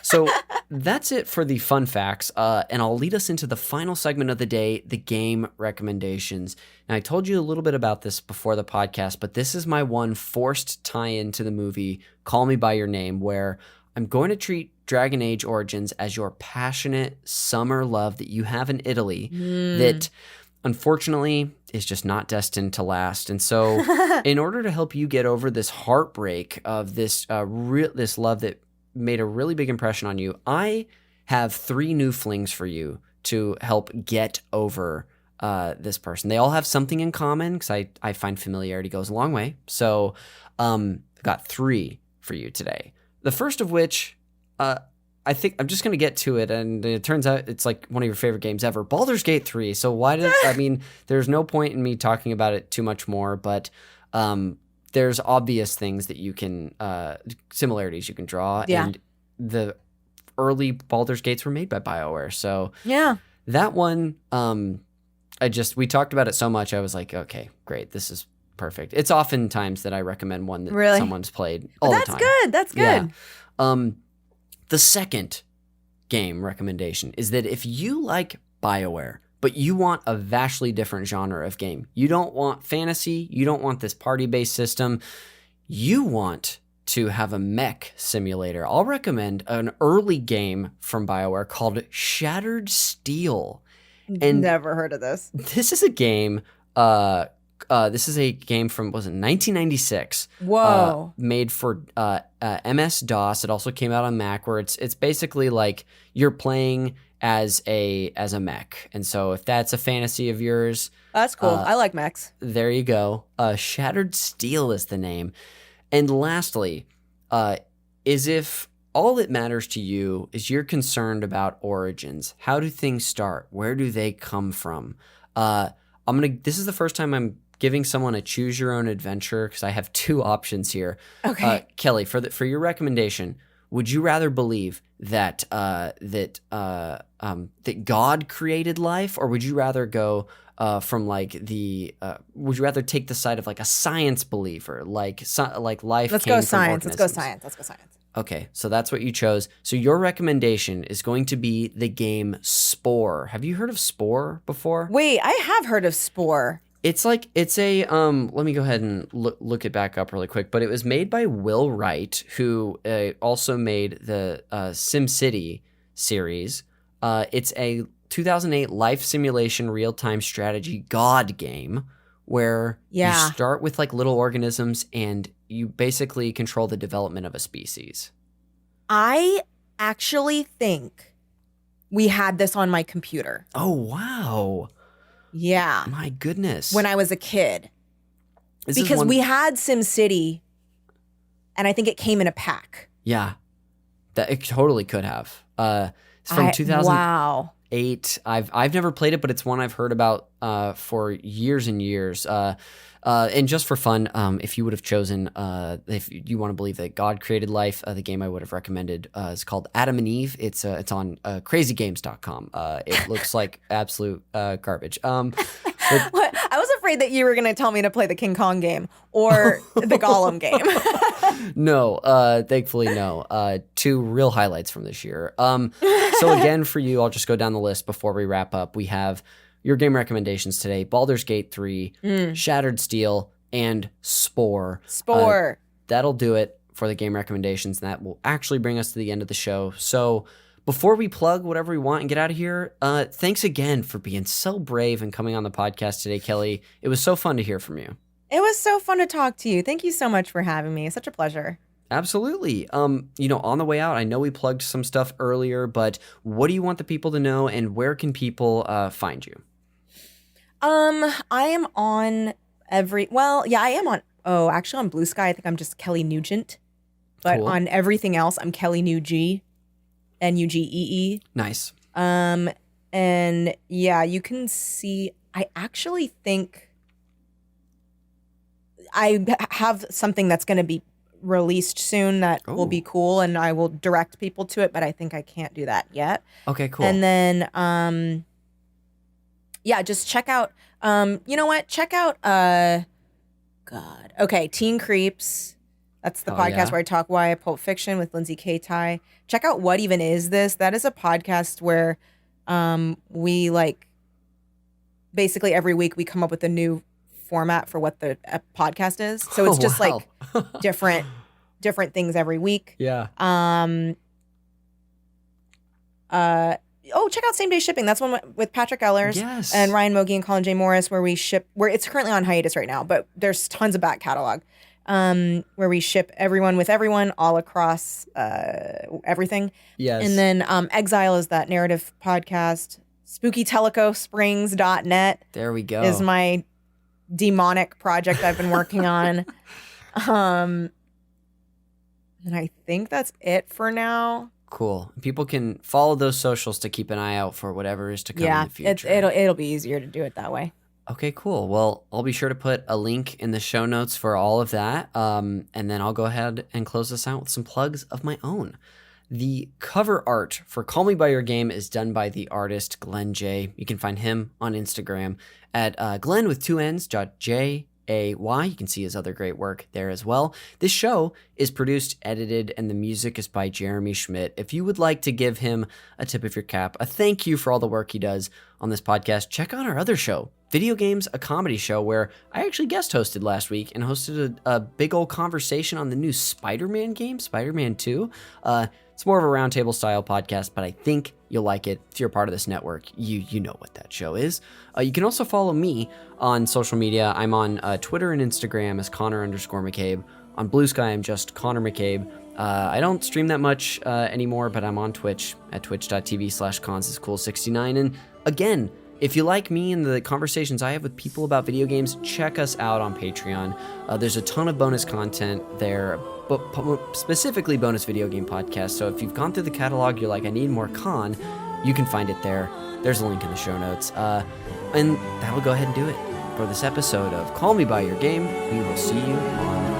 So that's it for the fun facts, and I'll lead us into the final segment of the day, the game recommendations. And I told you a little bit about this before the podcast, but this is my one forced tie-in to the movie Call Me By Your Name, where I'm going to treat Dragon Age Origins as your passionate summer love that you have in Italy that unfortunately is just not destined to last. And so in order to help you get over this heartbreak of this this love that made a really big impression on you, I have 3 new flings for you to help get over this person. They all have something in common because I find familiarity goes a long way. So I've got 3 for you today. The first of which, I think I'm just going to get to it, and it turns out it's like one of your favorite games ever, Baldur's Gate 3. So there's no point in me talking about it too much more, but there's obvious things that you can, similarities you can draw. Yeah. And the early Baldur's Gates were made by BioWare. So yeah, that one, we talked about it so much, I was like, okay, great. This is perfect. It's oftentimes that I recommend one that someone's played all the time. That's good. Yeah. The second game recommendation is that if you like BioWare, but you want a vastly different genre of game, you don't want fantasy, you don't want this party-based system, you want to have a mech simulator, I'll recommend an early game from BioWare called Shattered Steel. And never heard of this. This is a game from, was it 1996? Whoa. Made for MS-DOS. It also came out on Mac, where it's basically like you're playing as a mech. And so if that's a fantasy of yours, that's cool. I like mechs. There you go. Shattered Steel is the name. And lastly, is if all that matters to you is you're concerned about origins. How do things start? Where do they come from? This is the first time I'm giving someone a choose your own adventure, because I have 2 options here. Okay. Kelly, for your recommendation, would you rather believe that that God created life, or would you rather go from like would you rather take the side of like a science believer, like life? Let's came go from science. organisms? Let's go science. Okay, so that's what you chose. So your recommendation is going to be the game Spore. Have you heard of Spore before? Wait, I have heard of Spore. It's a let me go ahead and look it back up really quick, but it was made by Will Wright, who also made the SimCity series. It's a 2008 life simulation real-time strategy God game where you start with like little organisms and you basically control the development of a species. I actually think we had this on my computer. Oh, wow. Yeah. My goodness. When I was a kid. Because we had SimCity, and I think it came in a pack. Yeah. That it totally could have. It's from 2008. Wow. I've never played it, but it's one I've heard about for years and years. And just for fun, if you would have chosen, if you want to believe that God created life, the game I would have recommended is called Adam and Eve. It's on crazygames.com. It looks like absolute garbage. What? I was afraid that you were going to tell me to play the King Kong game or the Gollum game. No, thankfully, no. Two real highlights from this year. So again, for you, I'll just go down the list before we wrap up. We have your game recommendations today: Baldur's Gate 3, Shattered Steel, and Spore. Spore. That'll do it for the game recommendations, and that will actually bring us to the end of the show. So before we plug whatever we want and get out of here, thanks again for being so brave and coming on the podcast today, Kelly. It was so fun to hear from you. It was so fun to talk to you. Thank you so much for having me. It's such a pleasure. Absolutely. On the way out, I know we plugged some stuff earlier, but what do you want the people to know, and where can people find you? I am on I am on, actually on Blue Sky, I think I'm just Kelly Nugent. But Cool. on everything else, I'm Kelly Nugee, Nugee. Nice. And yeah, you can see, I actually think I have something that's going to be released soon that will be cool, and I will direct people to it, but I think I can't do that yet. Okay, cool. And then, just check out, you know what? Check out, Teen Creeps. That's the podcast where I talk YA Pulp Fiction with Lindsay K. Check out What Even Is This? That is a podcast where we basically every week we come up with a new format for what the podcast is. So it's just different things every week. Yeah. Check out Same Day Shipping. That's one with Patrick Ellers and Ryan Mogi and Colin J. Morris, where it's currently on hiatus right now, but there's tons of back catalog. Where we ship everyone with everyone all across everything. Yes. And then Exile is that narrative podcast. SpookyTelecoSprings.net. There we go. Is my demonic project I've been working on. And I think that's it for now. Cool. People can follow those socials to keep an eye out for whatever is to come in the future. It'll be easier to do it that way. Okay, cool. Well, I'll be sure to put a link in the show notes for all of that. And then I'll go ahead and close this out with some plugs of my own. The cover art for Call Me By Your Game is done by the artist Glenn J. You can find him on Instagram at Glenn with 2 N's, .jay. You can see his other great work there as well. This show is produced, edited, and the music is by Jeremy Schmidt. If you would like to give him a tip of your cap, a thank you for all the work he does on this podcast, check out our other show, Video Games, a Comedy Show, where I actually guest hosted last week and hosted a big old conversation on the new Spider-Man game, Spider-Man 2. It's more of a roundtable style podcast, but I think you'll like it. If you're a part of this network, you know what that show is. You can also follow me on social media. I'm on Twitter and Instagram as Connor_McCabe. On Blue Sky, I'm just Connor McCabe. I don't stream that much anymore, but I'm on Twitch at twitch.tv/consiscool69. And again, if you like me and the conversations I have with people about video games, check us out on Patreon. There's a ton of bonus content there, but specifically bonus video game podcasts. So if you've gone through the catalog, you're like, I need more con, you can find it there. There's a link in the show notes. And that'll go ahead and do it for this episode of Call Me By Your Game. We will see you on